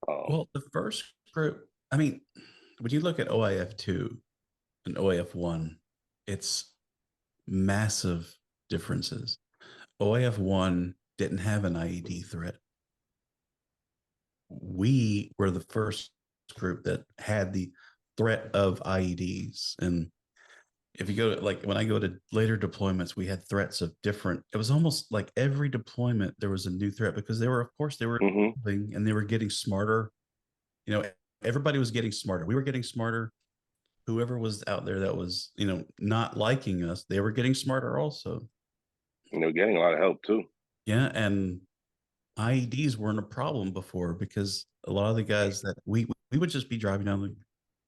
Well, the first group, I mean, when you look at OIF 2, and OAF1, it's massive differences. OAF1 didn't have an IED threat. We were the first group that had the threat of IEDs. And if you go to, like, when I go to later deployments, we had threats of different, it was almost like every deployment there was a new threat, because they were, of course, they were evolving and they were getting smarter. You know, everybody was getting smarter. We were getting smarter. Whoever was out there that was, not liking us, they were getting smarter also. And they're getting a lot of help too. Yeah. And IEDs weren't a problem before, because a lot of the guys that we would just be driving down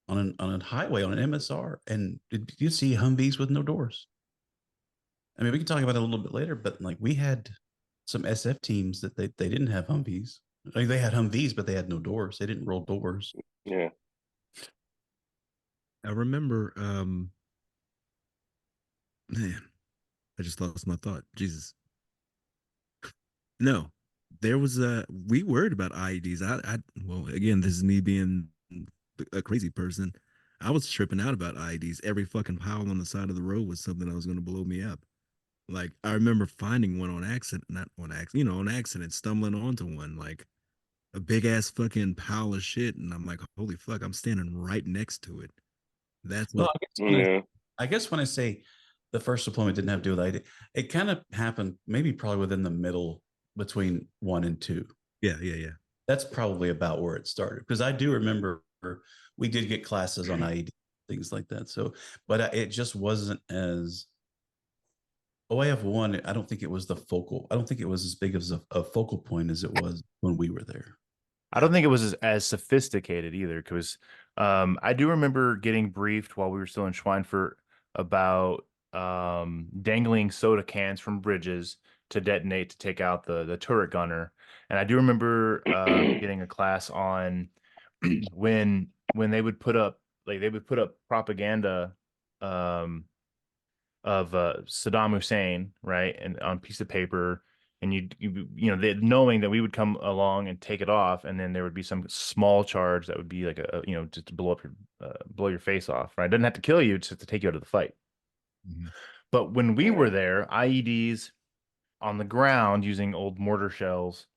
on a highway on an MSR, and you see Humvees with no doors. I mean, we can talk about it a little bit later, but like, we had some SF teams that they didn't have Humvees. Like, they had Humvees, but they had no doors. They didn't roll doors. Yeah. I remember, man, I just lost my thought. Jesus. No, there was we worried about IEDs. Well, again, this is me being a crazy person. I was tripping out about IEDs. Every fucking pile on the side of the road was something that was going to blow me up. Like, I remember finding one on accident, not on accident, on accident, stumbling onto one, like a big ass fucking pile of shit, and I'm like, holy fuck, I'm standing right next to it. That's Well, what. I guess when I say the first deployment didn't have to do with ID, it kind of happened maybe probably within the middle between 1 and 2. Yeah. That's probably about where it started, because I do remember we did get classes on IED, things like that. So, but it just wasn't as OAF1. I don't think it was the focal. I don't think it was as big as a focal point as it was when we were there. I don't think it was as sophisticated either, because I do remember getting briefed while we were still in Schweinfurt about dangling soda cans from bridges to detonate to take out the turret gunner. And I do remember getting a class on when they would put up, like, they would put up propaganda um, of Saddam Hussein, right, and on a piece of paper, and knowing that we would come along and take it off, and then there would be some small charge that would be like just to blow your face off, right? It doesn't have to kill you, just to take you out of the fight. Mhm. But when we were there, IEDs on the ground using old mortar shells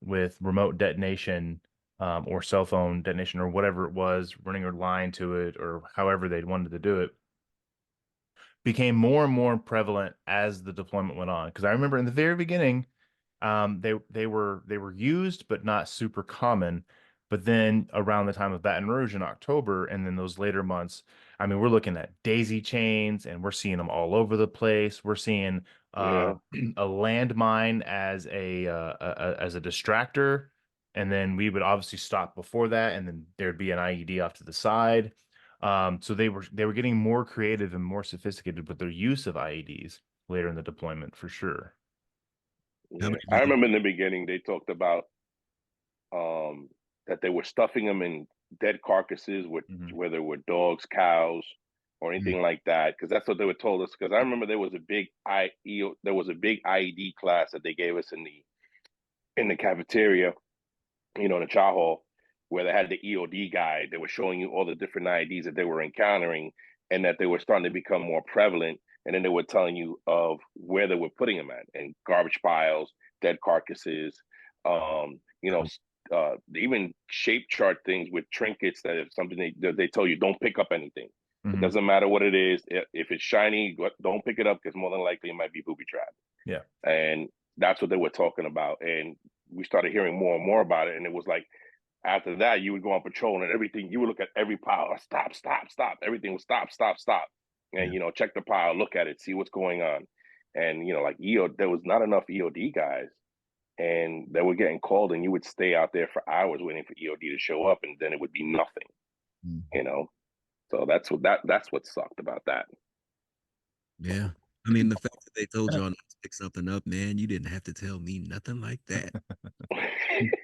with remote detonation or cell phone detonation or whatever it was, running a line to it or however they wanted to do it, became more and more prevalent as the deployment went on. Because I remember in the very beginning, they were used but not super common. But then around the time of Baton Rouge in October, and then those later months, I mean, we're looking at daisy chains, and we're seeing them all over the place. We're seeing Yeah. a landmine as a distractor, and then we would obviously stop before that, and then there'd be an IED off to the side. So they were getting more creative and more sophisticated with their use of IEDs later in the deployment for sure. How Yeah. many I people? remember in the beginning they talked about that they were stuffing them in dead carcasses with whether it were dogs, cows, or anything like that, because that's what they were told us. Because I remember there was a big IED class that they gave us in the cafeteria, in the chow hall, where they had the EOD guide. They were showing you all the different IEDs that they were encountering and that they were starting to become more prevalent. And then they were telling you of where they were putting them at, and garbage piles, dead carcasses, even shape chart things with trinkets that if something they tell you don't pick up anything. It doesn't matter what it is. If it's shiny, don't pick it up, because more than likely it might be booby trapped. Yeah. And that's what they were talking about. And we started hearing more and more about it. And it was like, after that, you would go on patrol and everything, you would look at every pile, stop. Everything was stop. And, check the pile, look at it, see what's going on. And, like there was not enough EOD guys, and they were getting called, and you would stay out there for hours waiting for EOD to show up, and then it would be nothing, So that's what sucked about that. Yeah. I mean, the fact that they told y'all not to pick something up, man, you didn't have to tell me nothing like that.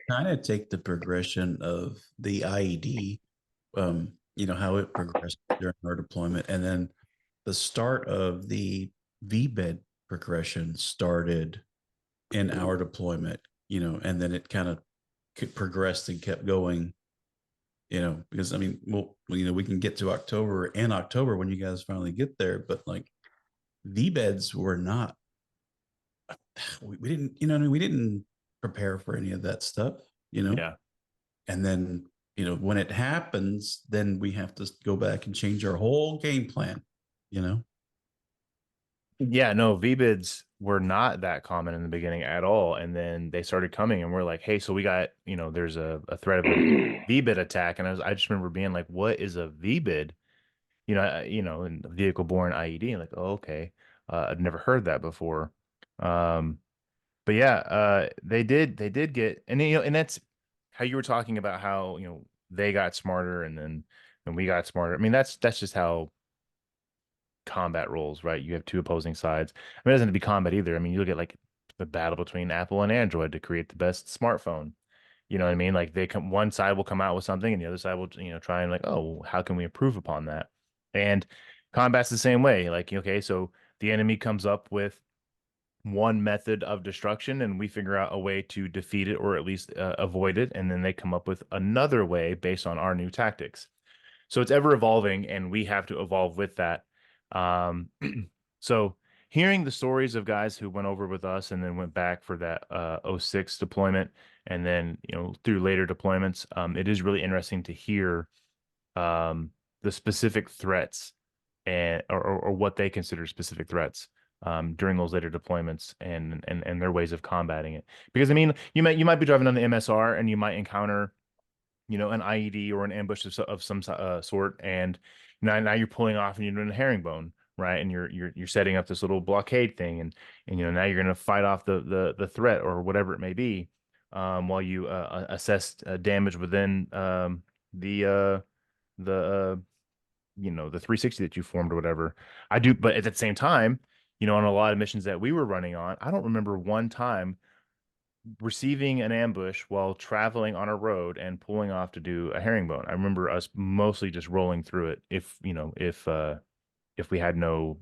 Kind of take the progression of the IED, how it progressed during our deployment, and then the start of the VBED progression started in our deployment, and then it kind of progressed and kept going because I mean, we can get to October when you guys finally get there, but like V beds were not, we didn't, we didn't prepare for any of that stuff, Yeah. and then, when it happens, then we have to go back and change our whole game plan, you know? Yeah, no, VBIDs were not that common in the beginning at all. And then they started coming and we're like, hey, so we got, there's a threat of a VBID attack. And I just remember being like, what is a VBID? And vehicle borne IED. And like, oh, okay. I've never heard that before. But yeah, they did get, and that's how you were talking about how, they got smarter and we got smarter. I mean, that's just how combat roles, right? You have two opposing sides. I mean, it doesn't have to be combat either. I mean, you look at like the battle between Apple and Android to create the best smartphone. You know what I mean? Like one side will come out with something, and the other side will, try and like, oh, how can we improve upon that? And combat's the same way. Like, okay, so the enemy comes up with one method of destruction, and we figure out a way to defeat it or at least avoid it, and then they come up with another way based on our new tactics. So it's ever evolving, and we have to evolve with that. Um, so hearing the stories of guys who went over with us and then went back for that 06 deployment, and then through later deployments, it is really interesting to hear the specific threats and or what they consider specific threats during those later deployments and their ways of combating it. Because I mean, you might be driving on the MSR and you might encounter an IED or an ambush of some sort, and now you're pulling off and you're doing a herringbone, right? And you're setting up this little blockade thing, and now you're going to fight off the threat or whatever it may be, while you assess damage within the the the 360 that you formed or whatever. I do, but at the same time, on a lot of missions that we were running on, I don't remember one time receiving an ambush while traveling on a road and pulling off to do a herringbone. I remember us mostly just rolling through it if we had no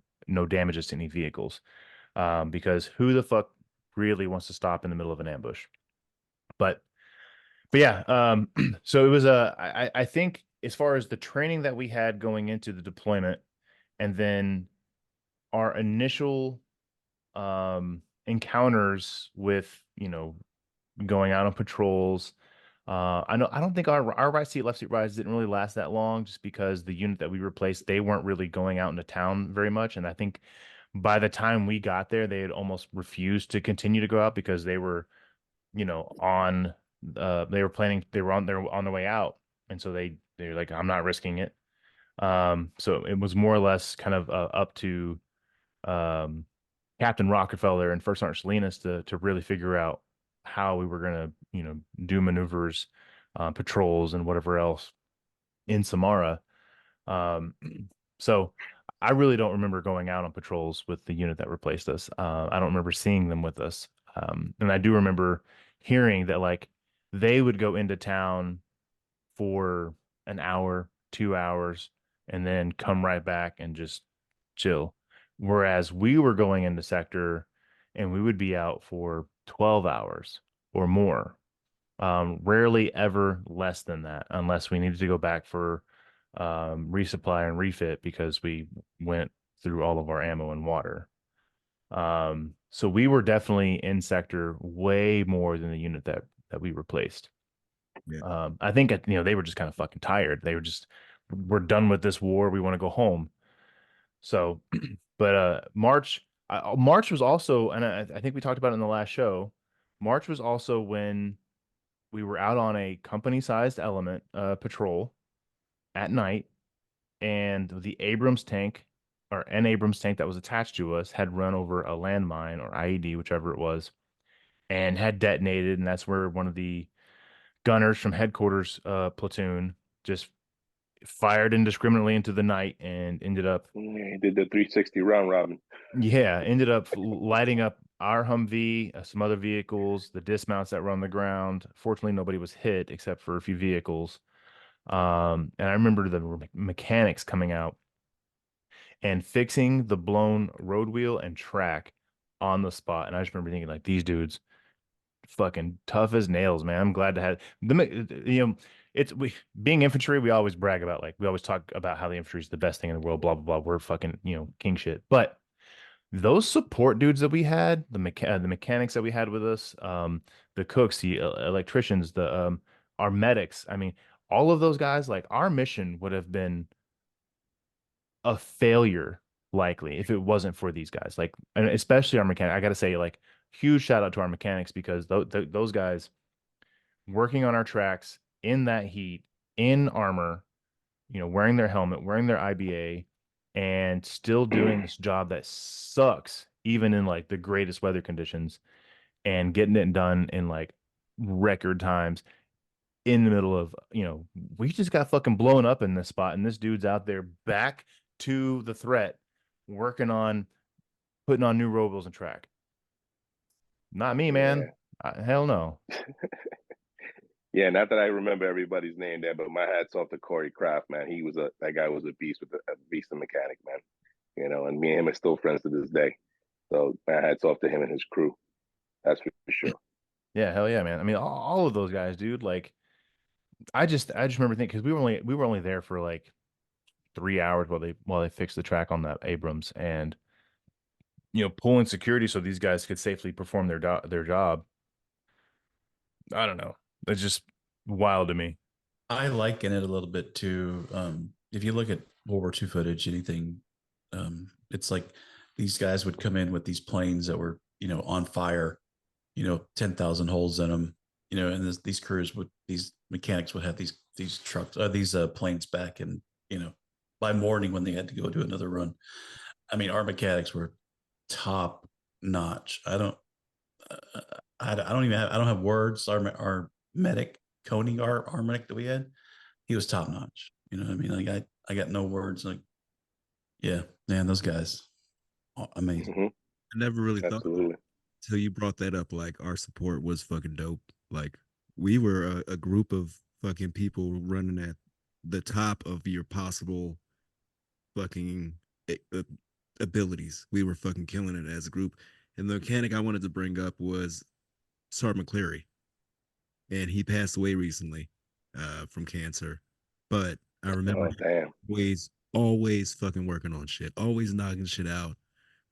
damages to any vehicles. Because who the fuck really wants to stop in the middle of an ambush? But yeah, so it was I think as far as the training that we had going into the deployment, and then our initial encounters with going out on patrols. I don't think our right seat, left seat rides didn't really last that long, just because the unit that we replaced, they weren't really going out into town very much. And I think by the time we got there, they had almost refused to continue to go out because they were, on they were on their way out. And so they're like, I'm not risking it. So it was more or less kind of up to um Captain Rockefeller and First Sergeant Salinas to really figure out how we were going to, do maneuvers, patrols, and whatever else in Samara. Um, so I really don't remember going out on patrols with the unit that replaced us. I don't remember seeing them with us. And I do remember hearing that like they would go into town for an hour, 2 hours, and then come right back and just chill. Whereas we were going into sector and we would be out for 12 hours or more. Rarely ever less than that, unless we needed to go back for resupply and refit because we went through all of our ammo and water. So we were definitely in sector way more than the unit that we replaced. Yeah. I think they were just kind of fucking tired. They were just, we're done with this war. We want to go home. So, but March was also, and I think we talked about it in the last show. March was also when we were out on a company-sized element patrol at night, and the Abrams tank, or an Abrams tank that was attached to us, had run over a landmine or IED, whichever it was, and had detonated. And that's where one of the gunners from headquarters platoon just fired indiscriminately into the night and ended up Yeah, he did the 360 round robin. ended up lighting up our Humvee, some other vehicles, the dismounts that were on the ground. Fortunately, nobody was hit except for a few vehicles. And I remember the mechanics coming out and fixing the blown road wheel and track on the spot. And I just remember thinking, like, these dudes fucking tough as nails, man. I'm glad to have them. we being infantry, we always brag about, like, we always talk about how the infantry is the best thing in the world, blah blah blah. We're fucking, king shit. But those support dudes that we had, the mechanics that we had with us, the cooks, the electricians, our medics. I mean, all of those guys, like, our mission would have been a failure likely if it wasn't for these guys. Like, and especially our mechanic. I got to say, like, huge shout out to our mechanics, because those guys working on our tracks in that heat, in armor, wearing their helmet, wearing their IBA, and still doing this job that sucks, even in like the greatest weather conditions, and getting it done in like record times in the middle of, we just got fucking blown up in this spot. And this dude's out there back to the threat, working on putting on new robles and track. Not me, man. Hell no. Yeah, not that I remember everybody's name there, but my hat's off to Corey Kraft, man. That guy was a beast with a beast of mechanic, man. And me and him are still friends to this day. So my hat's off to him and his crew. That's for sure. Yeah, hell yeah, man. I mean, all of those guys, dude. Like, I just remember thinking, because we were only there for like 3 hours while they fixed the track on that Abrams, and pulling security so these guys could safely perform their job. I don't know. It's just wild to me. I liken it a little bit to if you look at World War II footage, anything, it's like these guys would come in with these planes that were, on fire, 10,000 holes in them, and these mechanics would have these trucks, these planes back, and by morning when they had to go do another run. I mean, our mechanics were top notch. I don't have words. Our medic, Coney, our medic that we had, he was top notch. You know what I mean? Like, I got no words. Like, yeah, man, those guys, amazing. Mm-hmm. I never really thought Absolutely. until you brought that up. Like, our support was fucking dope. Like, we were a group of fucking people running at the top of your possible fucking abilities. We were fucking killing it as a group. And the mechanic I wanted to bring up was Sergeant McCleary, and he passed away recently from cancer. But I remember Oh, damn. always fucking working on shit, always knocking shit out.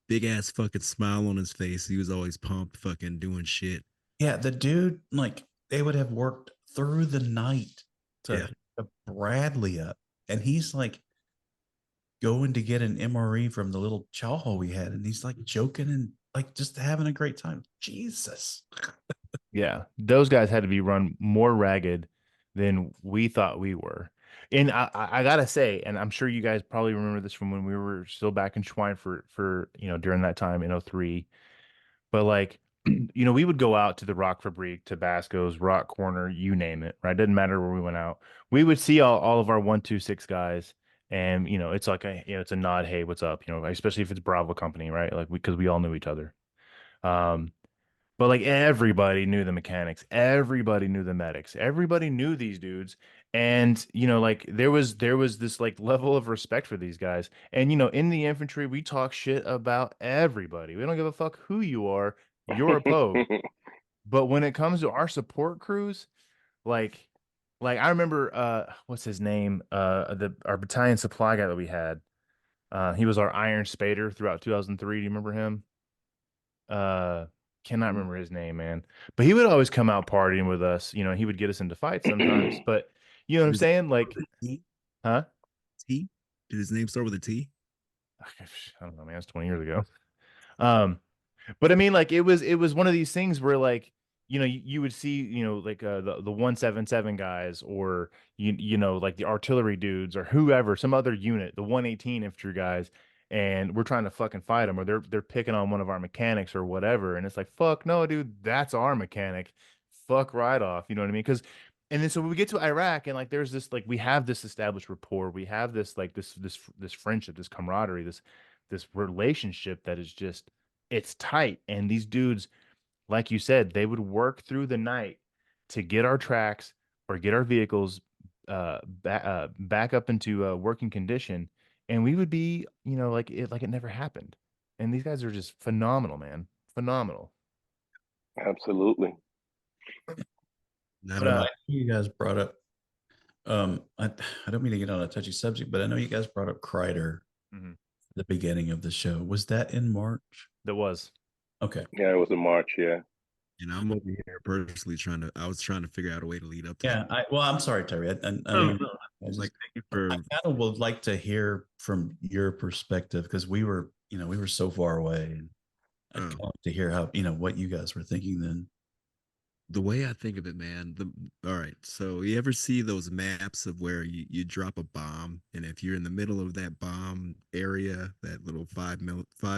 Big ass fucking smile on his face. He was always pumped, fucking doing shit. Yeah, the dude, like, they would have worked through the night to Bradley up, and he's like going to get an MRE from the little chow hall we had, and he's like joking and like just having a great time. Jesus. Yeah, those guys had to be run more ragged than we thought we were. And I gotta say, and I'm sure you guys probably remember this from when we were still back in Schweinfurt for during that time in 03. But like, we would go out to the Rock Fabrique, Tabasco's, Rock Corner, you name it, right? Didn't matter where we went out. We would see all of our 126 guys, and it's like it's a nod, hey, what's up? Especially if it's Bravo Company, right? Like, because we all knew each other. But like, everybody knew the mechanics, everybody knew the medics, everybody knew these dudes. And like, there was this like level of respect for these guys. And in the infantry, we talk shit about everybody. We don't give a fuck who you are. You're a pogue. But when it comes to our support crews, like I remember what's his name? Our battalion supply guy that we had. He was our Iron Spader throughout 2003. Do you remember him? Cannot remember his name, man. But he would always come out partying with us. He would get us into fights sometimes. But you know what I'm saying? Like, huh? T? Did his name start with a T? I don't know, man. It's 20 years ago. But I mean, like, it was one of these things where, like, you would see, like the 177 guys, or like the artillery dudes or whoever, some other unit, the 118 infantry guys, and we're trying to fucking fight them, or they're picking on one of our mechanics or whatever, and it's like, fuck no, dude, that's our mechanic. Fuck right off, you know what I mean? Because, and then so when we get to Iraq, and like there's this, like, we have this established rapport, we have this, like, this friendship, this camaraderie, this relationship that is just, it's tight. And these dudes, like you said, they would work through the night to get our tracks or get our vehicles back up into working condition, and we would be, like it never happened. And these guys are just phenomenal, man, phenomenal. Absolutely. I But don't know. You guys brought up I don't mean to get on a touchy subject, but I know you guys brought up Kreider Mhm. at the beginning of the show. Was that in March? That was. Okay. Yeah, it was in March. Yeah. And I'm over here personally I was trying to figure out a way to lead up to that. Yeah. Well, I'm sorry, Terry. I know No, you. no. I Like, just, thank you I for, kind of would like to hear from your perspective because we were, we were so far away, and I'd kind of like to hear how, what you guys were thinking then. the way I think of it, man. All right. So you ever see those maps of where you drop a bomb, and if you're in the middle of that bomb area, that little 5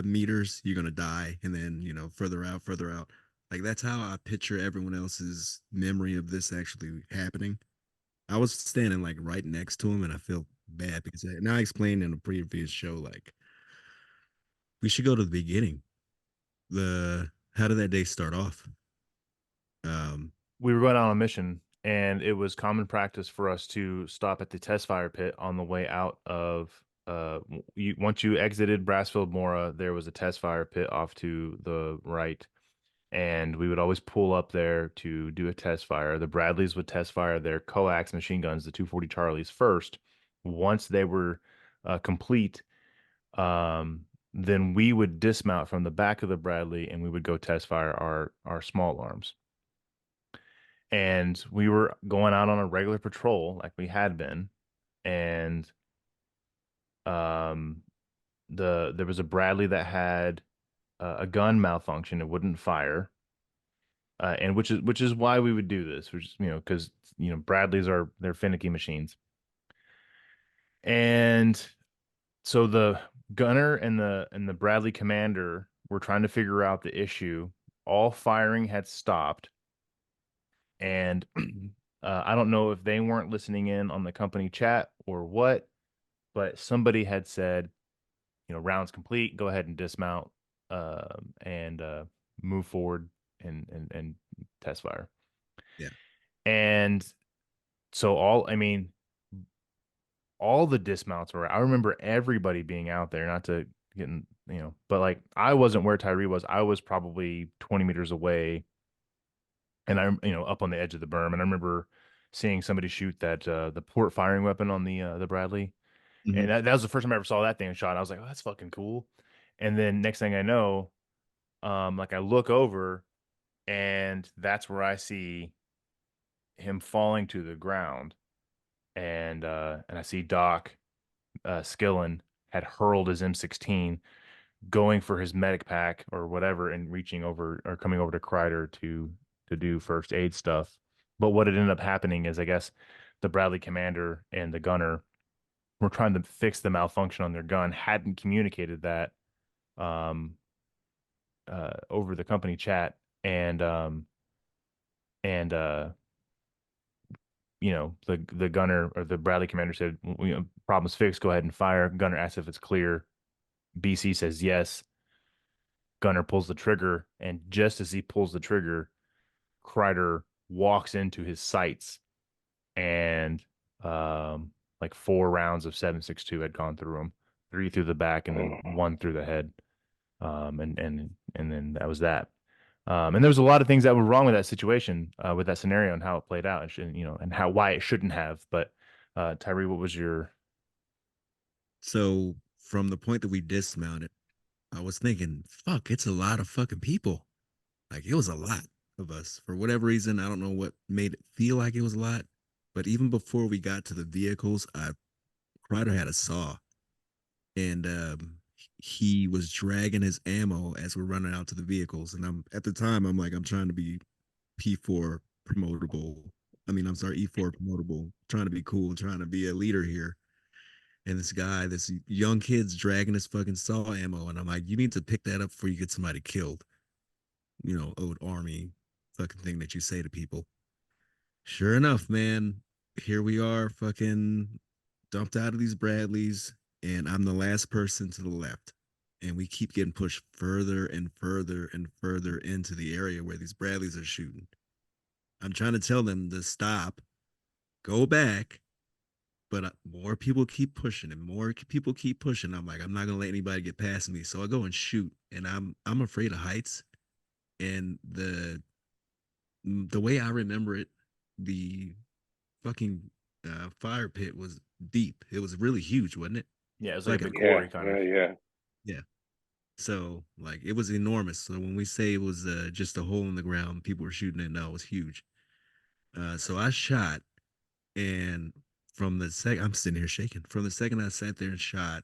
meters, you're gonna die, and then further out, further out. Like that's how I picture everyone else's memory of this actually happening. I was standing like right next to him, and I feel bad because now I explained in a previous show, like we should go to the beginning. The How did that day start off? Um, We were going on a mission, and it was common practice for us to stop at the test fire pit on the way out of. Once you exited Brassfield Mora, there was a test fire pit off to the right, and we would always pull up there to do a test fire. The Bradleys would test fire their coax machine guns, the 240 Charlies, first. Once they were complete, then we would dismount from the back of the Bradley and we would go test fire our small arms. And we were going out on a regular patrol like we had been, and um, there was a Bradley that had a gun malfunction; it wouldn't fire, and which is why we would do this, which is because Bradleys they're finicky machines, and so the gunner and the Bradley commander were trying to figure out the issue. All firing had stopped, and I don't know if they weren't listening in on the company chat or what, but somebody had said, rounds complete, go ahead and dismount, and move forward and test fire. yeah. And so all the dismounts were. I remember everybody being out there, not to get in, but like I wasn't where Tyree was. I was probably 20 meters away, and I'm up on the edge of the berm. And I remember seeing somebody shoot that the port firing weapon on the Bradley, Mhm. and that was the first time I ever saw that thing shot. I was like, oh, that's fucking cool. And then next thing I know, like I look over, and that's where I see him falling to the ground, and I see Doc Skillen had hurled his M16, going for his medic pack or whatever, and reaching over or coming over to Kreider to do first aid stuff. But what had ended up happening is, I guess, the Bradley commander and the gunner were trying to fix the malfunction on their gun, hadn't communicated that um, over the company chat, and the gunner or the Bradley commander said, problem's fixed, go ahead and fire. Gunner asks if it's clear. BC says yes. Gunner pulls the trigger, and just as he pulls the trigger, Kreider walks into his sights, and like 4 rounds of 7.62 had gone through him, 3 through the back, and then 1 through the head. And then that was that. And there was a lot of things that were wrong with that situation, with that scenario and how it played out, and why it shouldn't have. But Tyree, what was your? So from the point that we dismounted, I was thinking, fuck, it's a lot of fucking people. Like it was a lot of us. For whatever reason, I don't know what made it feel like it was a lot. But even before we got to the vehicles, Kreider had a saw, and he was dragging his ammo as we're running out to the vehicles. And I'm at the time, I'm like, I'm trying to be P4 promotable. I mean, I'm sorry, E4 promotable, trying to be cool, trying to be a leader here. And this young kid's dragging his fucking saw ammo. And I'm like, you need to pick that up before you get somebody killed. Old army fucking thing that you say to people. Sure enough, man, here we are, fucking dumped out of these Bradleys, and I'm the last person to the left. And we keep getting pushed further and further and further into the area where these Bradleys are shooting. I'm trying to tell them to stop, go back, but more people keep pushing and more people keep pushing. I'm like, I'm not gonna let anybody get past me. So I go and shoot, and I'm afraid of heights. And the way I remember it, the fucking fire pit was deep. It was really huge, wasn't it? Yeah, it was like a Like big an Yeah, quarry kind yeah, of. yeah. yeah. So like it was enormous. So when we say it was just a hole in the ground, people were shooting it. No, it was huge. So I shot, and from the second I'm sitting here shaking. From the second I sat there and shot,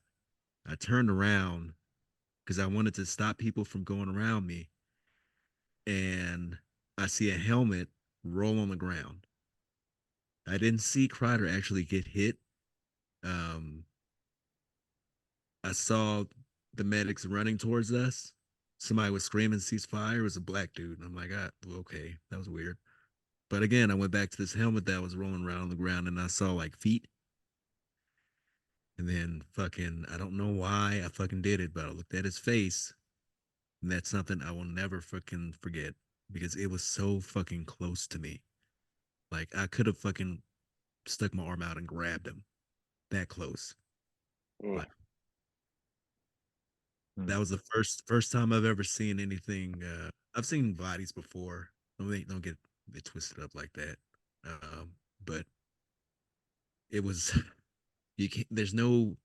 I turned around because I wanted to stop people from going around me, and I see a helmet roll on the ground. I didn't see Kreider actually get hit. Um, I saw the medics running towards us. Somebody was screaming, "Cease fire!" It was a black dude. And I'm like, ah, well, okay, that was weird. But again, I went back to this helmet that was rolling around on the ground, and I saw like feet. And then fucking, I don't know why I fucking did it, but I looked at his face, and that's something I will never fucking forget because it was so fucking close to me. Like I could have fucking stuck my arm out and grabbed him that close. Mm. Like Hmm. that was the first time I've ever seen anything. I've seen bodies before. Don't get it twisted up like that. But it was you can't. There's no.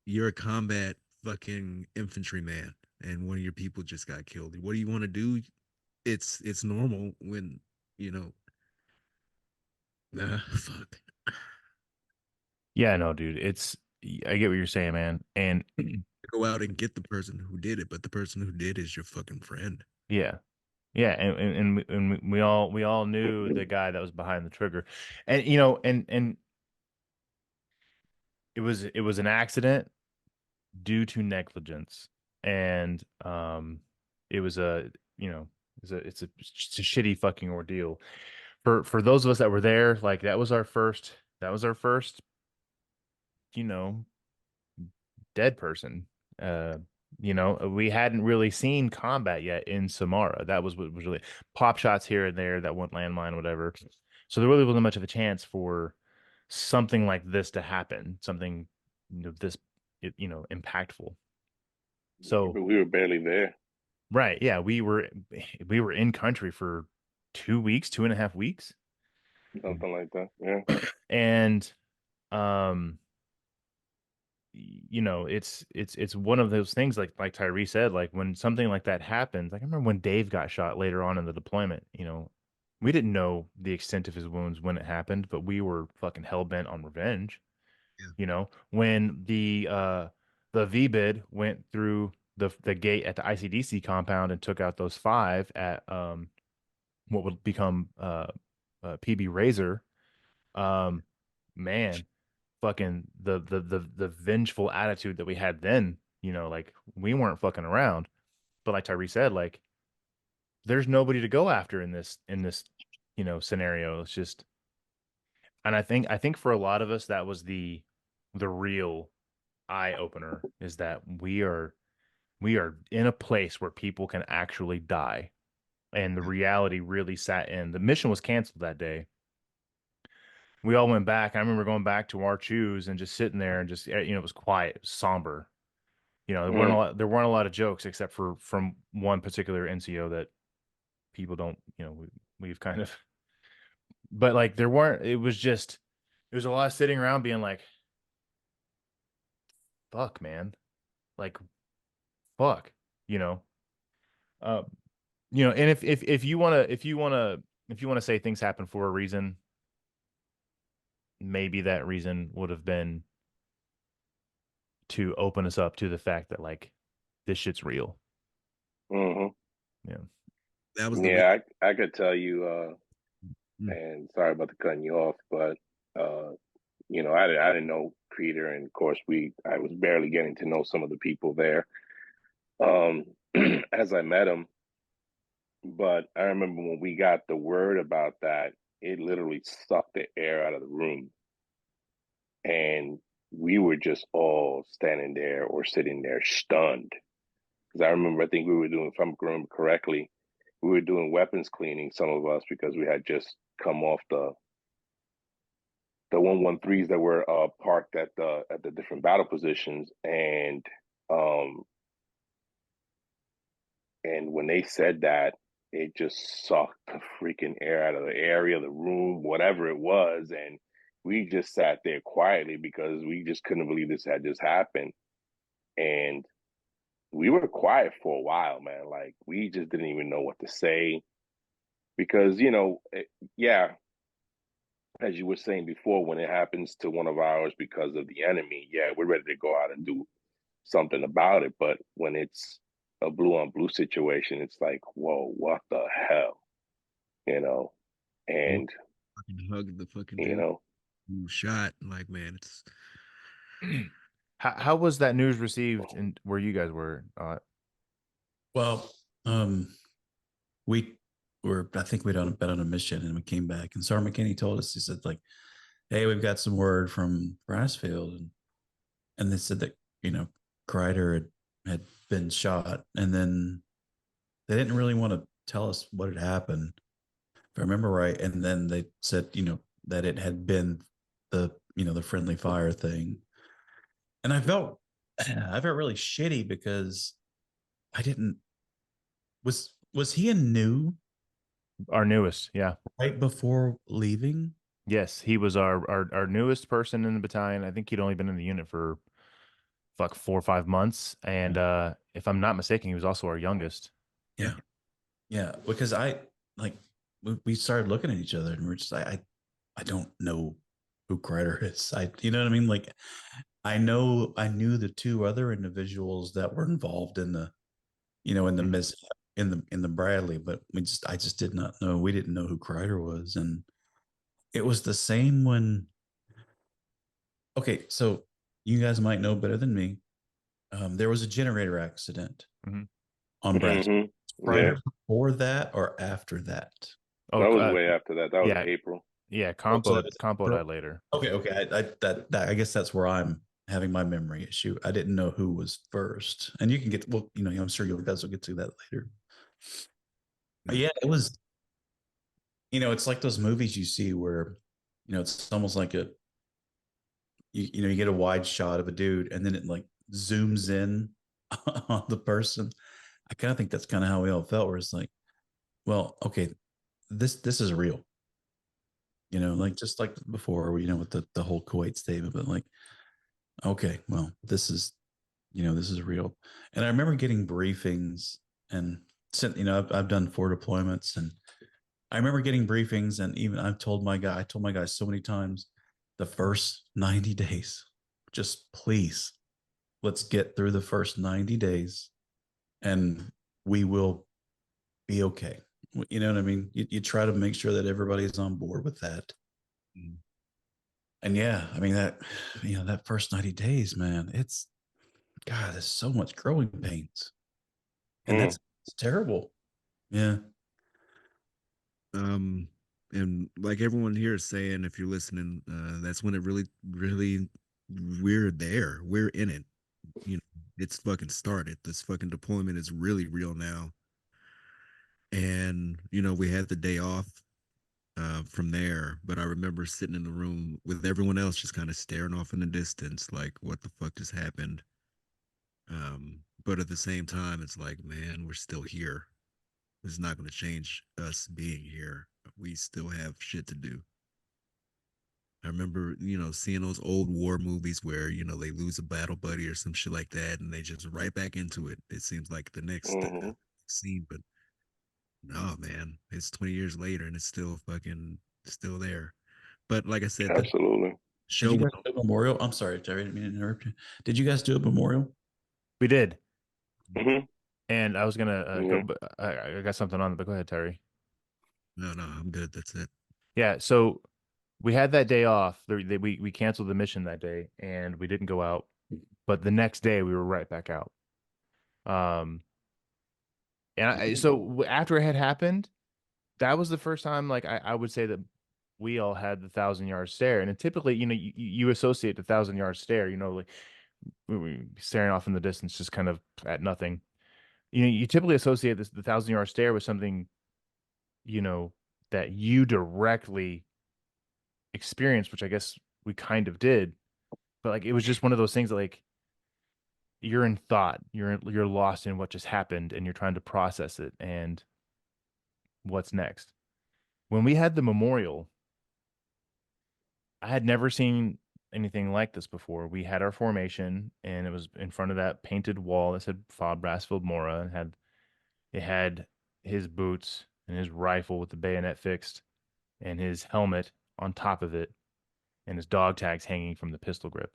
You're a combat fucking infantryman, and one of your people just got killed. What do you want to do? It's normal when you know. Fuck. Yeah, no, dude. I get what you're saying, man. And Go out and get the person who did it, but the person who did is your fucking friend. yeah. Yeah, and we all knew the guy that was behind the trigger. And and it was an accident due to negligence. And it was a, it's a shitty fucking ordeal. For those of us that were there, like that was our first, you know, dead person. We hadn't really seen combat yet in Samara. That was what was really pop shots here and there that went landmine, whatever. So there really wasn't much of a chance for something like this to happen, something this impactful. So We were barely there, right, yeah, we were in country for 2 weeks, 2.5 weeks, something like that. Yeah. and um it's one of those things like Tyree said, like when something like that happens. Like I remember when Dave got shot later on in the deployment, we didn't know the extent of his wounds when it happened, but we were fucking hell bent on revenge. Yeah. When the VBID went through the gate at the ICDC compound and took out those five at what would become PB Razor, um man, fucking the vengeful attitude that we had then, like we weren't fucking around. But like Tyree said, like there's nobody to go after in this scenario. It's just, and I think for a lot of us that was the real eye opener, is that we are in a place where people can actually die. And the Yeah. reality really sat in. The mission was canceled that day. We all went back. I remember going back to our choose and just sitting there and just, it was quiet, it was somber. Mm. There weren't a lot of jokes except for from one particular NCO that people don't, we've kind of, but like there weren't, it was a lot of sitting around being like, fuck, man, like, fuck, you know, uh, and if you want to say things happen for a reason, maybe that reason would have been to open us up to the fact that like this shit's real. Hmm. Yeah. That was the real. Yeah, I could tell you, Mm. and sorry about the cutting you off, but uh, I didn't know Kreider, and of course I was barely getting to know some of the people there um, as I met him. But I remember when we got the word about that, it literally sucked the air out of the room, and we were just all standing there or sitting there stunned. Because I remember, I think we were doing, if I remember correctly, we were doing weapons cleaning, some of us, because we had just come off the 113s that were parked at the different battle positions, um and when they said that, it just sucked the freaking air out of the area, the room, whatever it was. And we just sat there quietly because we just couldn't believe this had just happened. And we were quiet for a while, man. Like, we just didn't even know what to say because, yeah, as you were saying before, when it happens to one of ours because of the enemy, yeah, we're ready to go out and do something about it. But when it's a blue on blue situation, it's like, whoa, what the hell? You know? Well, And, fucking hug the fucking you dude know, who shot. Like, man, it's How was that news received in where you guys were? Well, we were, I think we'd been on a mission and we came back and Sergeant McKinney told us, he said like, hey, we've got some word from Brassfield. And they said that, Kreider had been shot. And then they didn't really want to tell us what had happened, if I remember right. And then they said, that it had been the friendly fire thing. And I felt really shitty because I didn't, was he a new Our newest, yeah. right before leaving? Yes, he was our newest person in the battalion. I think he'd only been in the unit for 4 or 5 months. And if I'm not mistaken, he was also our youngest. Yeah. Yeah. Because I like, we started looking at each other and we're just like, I don't know who Kreider is. You know what I mean? Like, I knew the two other individuals that were involved in the, in the miss in the Bradley, but I just did not know. We didn't know who Kreider was. And it was the same when, okay, so you guys might know better than me. There was a generator accident on Brad. mm-hmm. Yeah, Kreider before that or after that? Oh, that was way after that. That was yeah, April. yeah. Oh, so Compo died later. Okay. I guess that's where I'm having my memory issue. I didn't know who was first, and you can get well. I'm sure you guys will get to that later. But yeah, it was. It's like those movies you see where, it's almost like you get a wide shot of a dude, and then it like zooms in on the person. I kind of think that's kind of how we all felt. Where it's like, well, okay, this is real. Like just like before, with the whole Kuwait statement, but like, okay, well, this is real. And I remember getting briefings and I've done 4 deployments and I remember getting briefings and even I told my guys so many times the first 90 days, just please, let's get through the first 90 days and we will be okay. You know what I mean? You try to make sure that everybody's on board with that. And yeah, I mean that first 90 days, man, God, there's so much growing pains. And it's terrible. Yeah. And like everyone here is saying, if you're listening, that's when it really, really, we're there. We're in it. It's fucking started. This fucking deployment is really real now. And we had the day off from there, but I remember sitting in the room with everyone else, just kind of staring off in the distance, like, what the fuck just happened? But at the same time, it's like, man, we're still here. It's not going to change us being here. We still have shit to do. I remember, seeing those old war movies where, they lose a battle buddy or some shit like that, and they just right back into it. It seems like the next scene, but no, man, it's 20 years later and it's still there. But like I said, the Absolutely. show. Did you guys do a memorial? I'm sorry, Terry, I didn't mean to interrupt you. Did you guys do a memorial? We did. Mm-hmm. And I was gonna go. But I got something on, but go ahead, Terry. No, I'm good. That's it. Yeah. So we had that day off. We canceled the mission that day, and we didn't go out. But the next day, we were right back out. And so after it had happened, that was the first time, like I would say that we all had the 1,000-yard stare. And typically, you associate the 1,000-yard stare, like we staring off in the distance, just kind of at nothing. You typically associate the 1,000-yard stare with something, that you directly experienced, which I guess we kind of did. But like it was just one of those things that like you're in thought, you're lost in what just happened, and you're trying to process it. And what's next. When we had the memorial, I had never seen anything like this before. We had our formation, and it was in front of that painted wall that said Fob Brassfield Mora, and it had his boots and his rifle with the bayonet fixed, and his helmet on top of it, and his dog tags hanging from the pistol grip.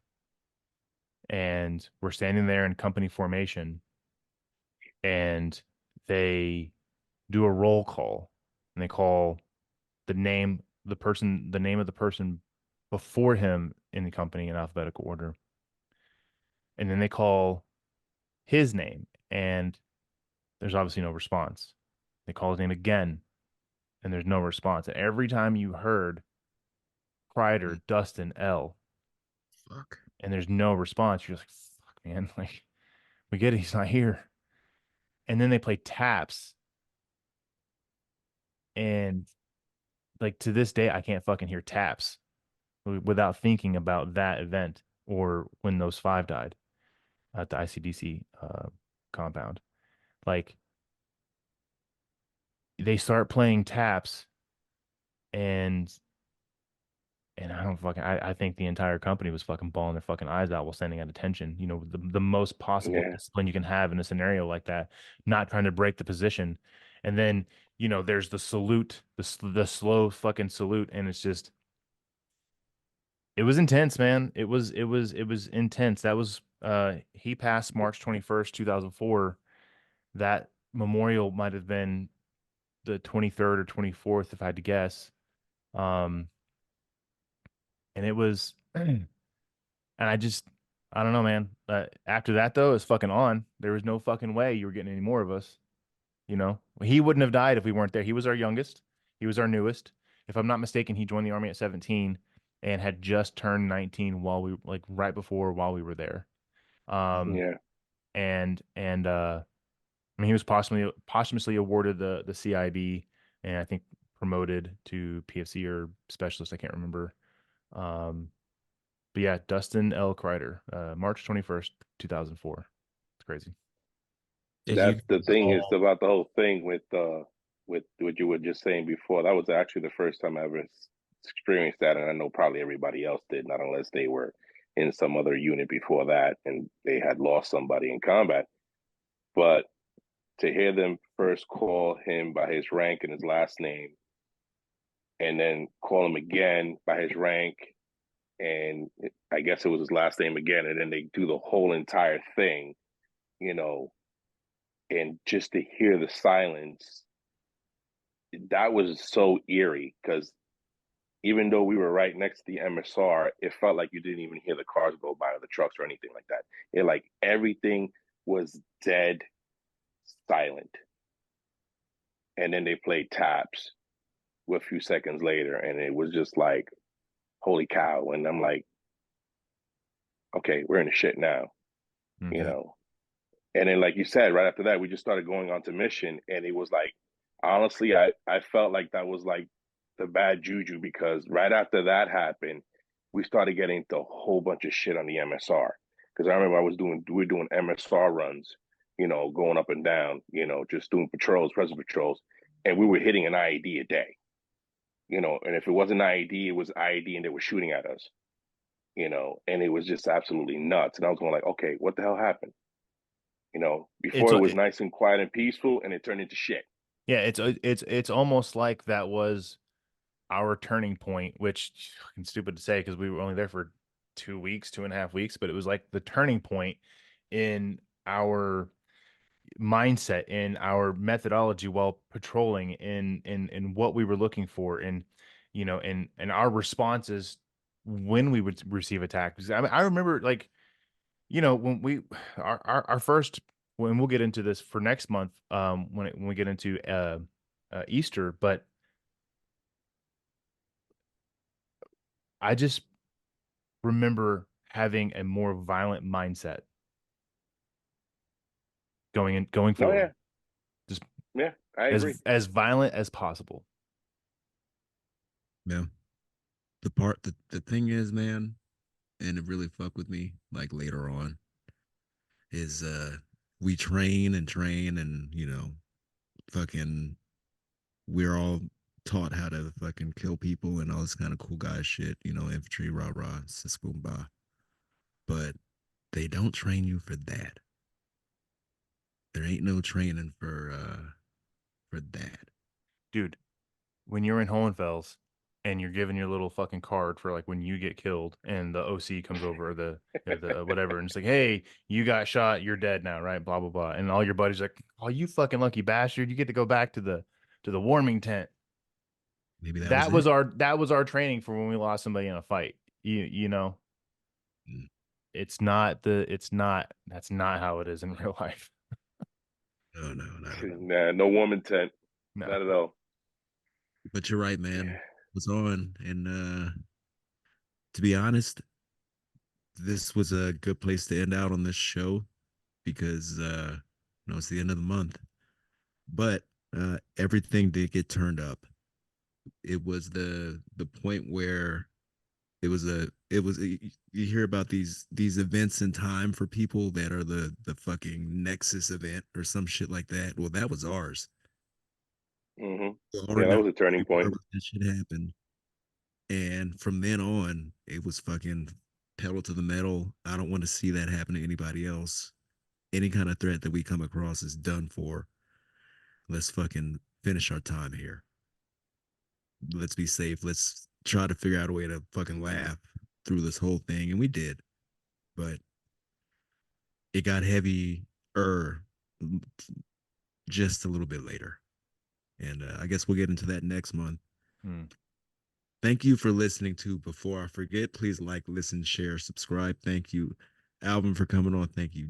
And we're standing there in company formation, and they do a roll call, and they call the name the name of the person before him in the company in alphabetical order, and then they call his name, and there's obviously no response. They call his name again, and there's no response. And every time you heard Kreider, Dustin L, Fuck. and there's no response, you're just like, fuck, man, like, we get it, he's not here. And then they play taps, and like to this day, I can't fucking hear taps without thinking about that event or when those five died at the ICDC compound. Like, they start playing taps, and I don't fucking I think the entire company was fucking bawling their fucking eyes out while standing at attention. You know, the most possible Yeah. discipline you can have in a scenario like that, not trying to break the position. And then, you know, there's the salute, the slow fucking salute, and it's just it was intense, man. It was intense. That was he passed March 21st, 2004. That memorial might have been the 23rd or 24th if I had to guess. Um and it was and I don't know, man. After that though, it's fucking on. There was no fucking way you were getting any more of us. You know, he wouldn't have died if we weren't there. He was our youngest. He was our newest. If I'm not mistaken, he joined the army at 17 and had just turned 19 while we like right before while we were there. Um, Yeah. and I mean, he was posthumously awarded the CIB, and I think promoted to PFC or specialist. I can't remember. Um, but yeah, Dustin L. Kreider, March 21st, 2004. It's crazy. Did you That's the guys thing is all? about the whole thing with what you were just saying before. That was actually the first time I ever experienced that, and I know probably everybody else did, not unless they were in some other unit before that and they had lost somebody in combat. But to hear them first call him by his rank and his last name, and then call him again by his rank, and I guess it was his last name again, and then they do the whole entire thing, you know, and just to hear the silence, that was so eerie because even though we were right next to the MSR, it felt like you didn't even hear the cars go by or the trucks or anything like that. It like everything was dead silent. And then they played taps a few seconds later, and it was just like, holy cow. And I'm like, okay, we're in the shit now, you Mm-hmm. know. And then, like you said, right after that, we just started going on to mission, and it was like, honestly, I felt like that was like the bad juju because right after that happened, we started getting into a whole bunch of shit on the MSR. Because I remember we were doing MSR runs, you know, going up and down, you know, just doing patrols, present patrols, and we were hitting an IED a day, you know. And if it wasn't IED, it was IED, and they were shooting at us, you know, and it was just absolutely nuts. And I was going like, okay, what the hell happened? You know, It's before it was nice and quiet and peaceful, and it turned into shit. yeah, it's almost like that was our turning point, which is fucking stupid to say because we were only there for 2 weeks, 2.5 weeks, but it was like the turning point in our mindset, in our methodology while patrolling, in what we were looking for, in you know, and our responses when we would receive attack. Because I remember like, you know, when we our first when we'll get into this for next month, when we get into Easter, but I just remember having a more violent mindset going Oh yeah, forward, just yeah, I agree. as violent as possible. Yeah. The thing is, man, and it really fucked with me like later on is we train and fucking we're all taught how to fucking kill people and all this kind of cool guy shit, infantry, rah rah, sis boom bah. But they don't train you for that. There ain't no training for that. Dude, when you're in Hohenfels and you're given your little fucking card for like when you get killed and the OC comes over or the whatever and it's like, hey, you got shot, you're dead now, right? Blah blah blah. And all your buddies are like, oh, you fucking lucky bastard, you get to go back to the warming tent. Maybe that was it. That was our training for when we lost somebody in a fight. You know, Mm. that's not how it is in real life. No, no, not at all. Nah, no warming tent. No. Not at all. But you're right, man. Yeah. What's on? And to be honest, this was a good place to end out on this show because it's the end of the month. But everything did get turned up. It was the point where you hear about these events in time for people that are the fucking Nexus event or some shit like that. Well, that was ours. Hmm. We all Yeah, that was remember a turning point. where that shit happened. And from then on, it was fucking pedal to the metal. I don't want to see that happen to anybody else. Any kind of threat that we come across is done for. Let's fucking finish our time here. Let's be safe. Let's try to figure out a way to fucking laugh through this whole thing. And we did. But it got heavy just a little bit later. And I guess we'll get into that next month. Hmm. Thank you for listening to Before I Forget. Please like, listen, share, subscribe. Thank you, Alvin, for coming on. Thank you.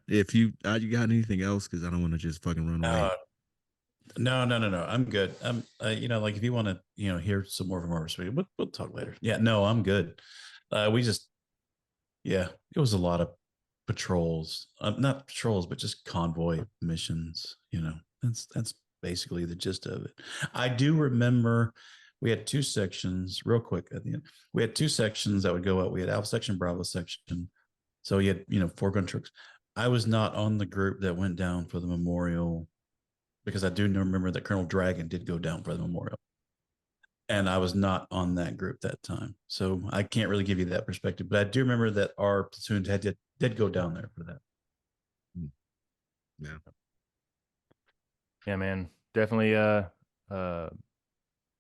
If you got anything else, because I don't want to just fucking run away. No. I'm good. Like if you want to, hear some more from our perspective, we'll talk later. Yeah, no, I'm good. Yeah, it was a lot of patrols, not patrols, but just convoy missions. That's basically the gist of it. I do remember we had two sections, real quick at the end. We had two sections that would go out. We had Alpha section, Bravo section. So you had, 4 gun trucks. I was not on the group that went down for the memorial because I do remember that Colonel Dragon did go down for the memorial. And I was not on that group that time. So I can't really give you that perspective. But I do remember that our platoon did go down there for that. Yeah. Yeah, man. Definitely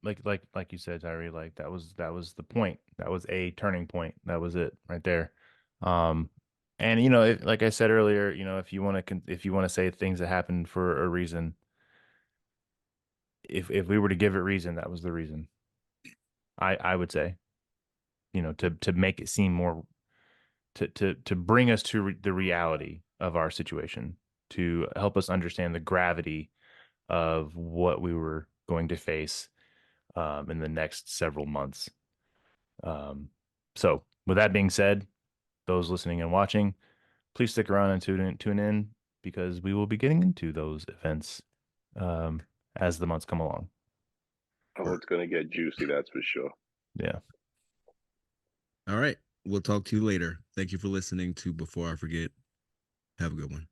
like you said, Tyree, like that was the point. That was a turning point. That was it right there. And like I said earlier, if you want to say things that happened for a reason, if we were to give it reason, that was the reason. I would say, to make it seem more to bring us to the reality of our situation, to help us understand the gravity of what we were going to face in the next several months. So with that being said, those listening and watching, please stick around and tune in because we will be getting into those events as the months come along. Oh, it's gonna get juicy, that's for sure. Yeah. All right. We'll talk to you later. Thank you for listening to Before I Forget. Have a good one.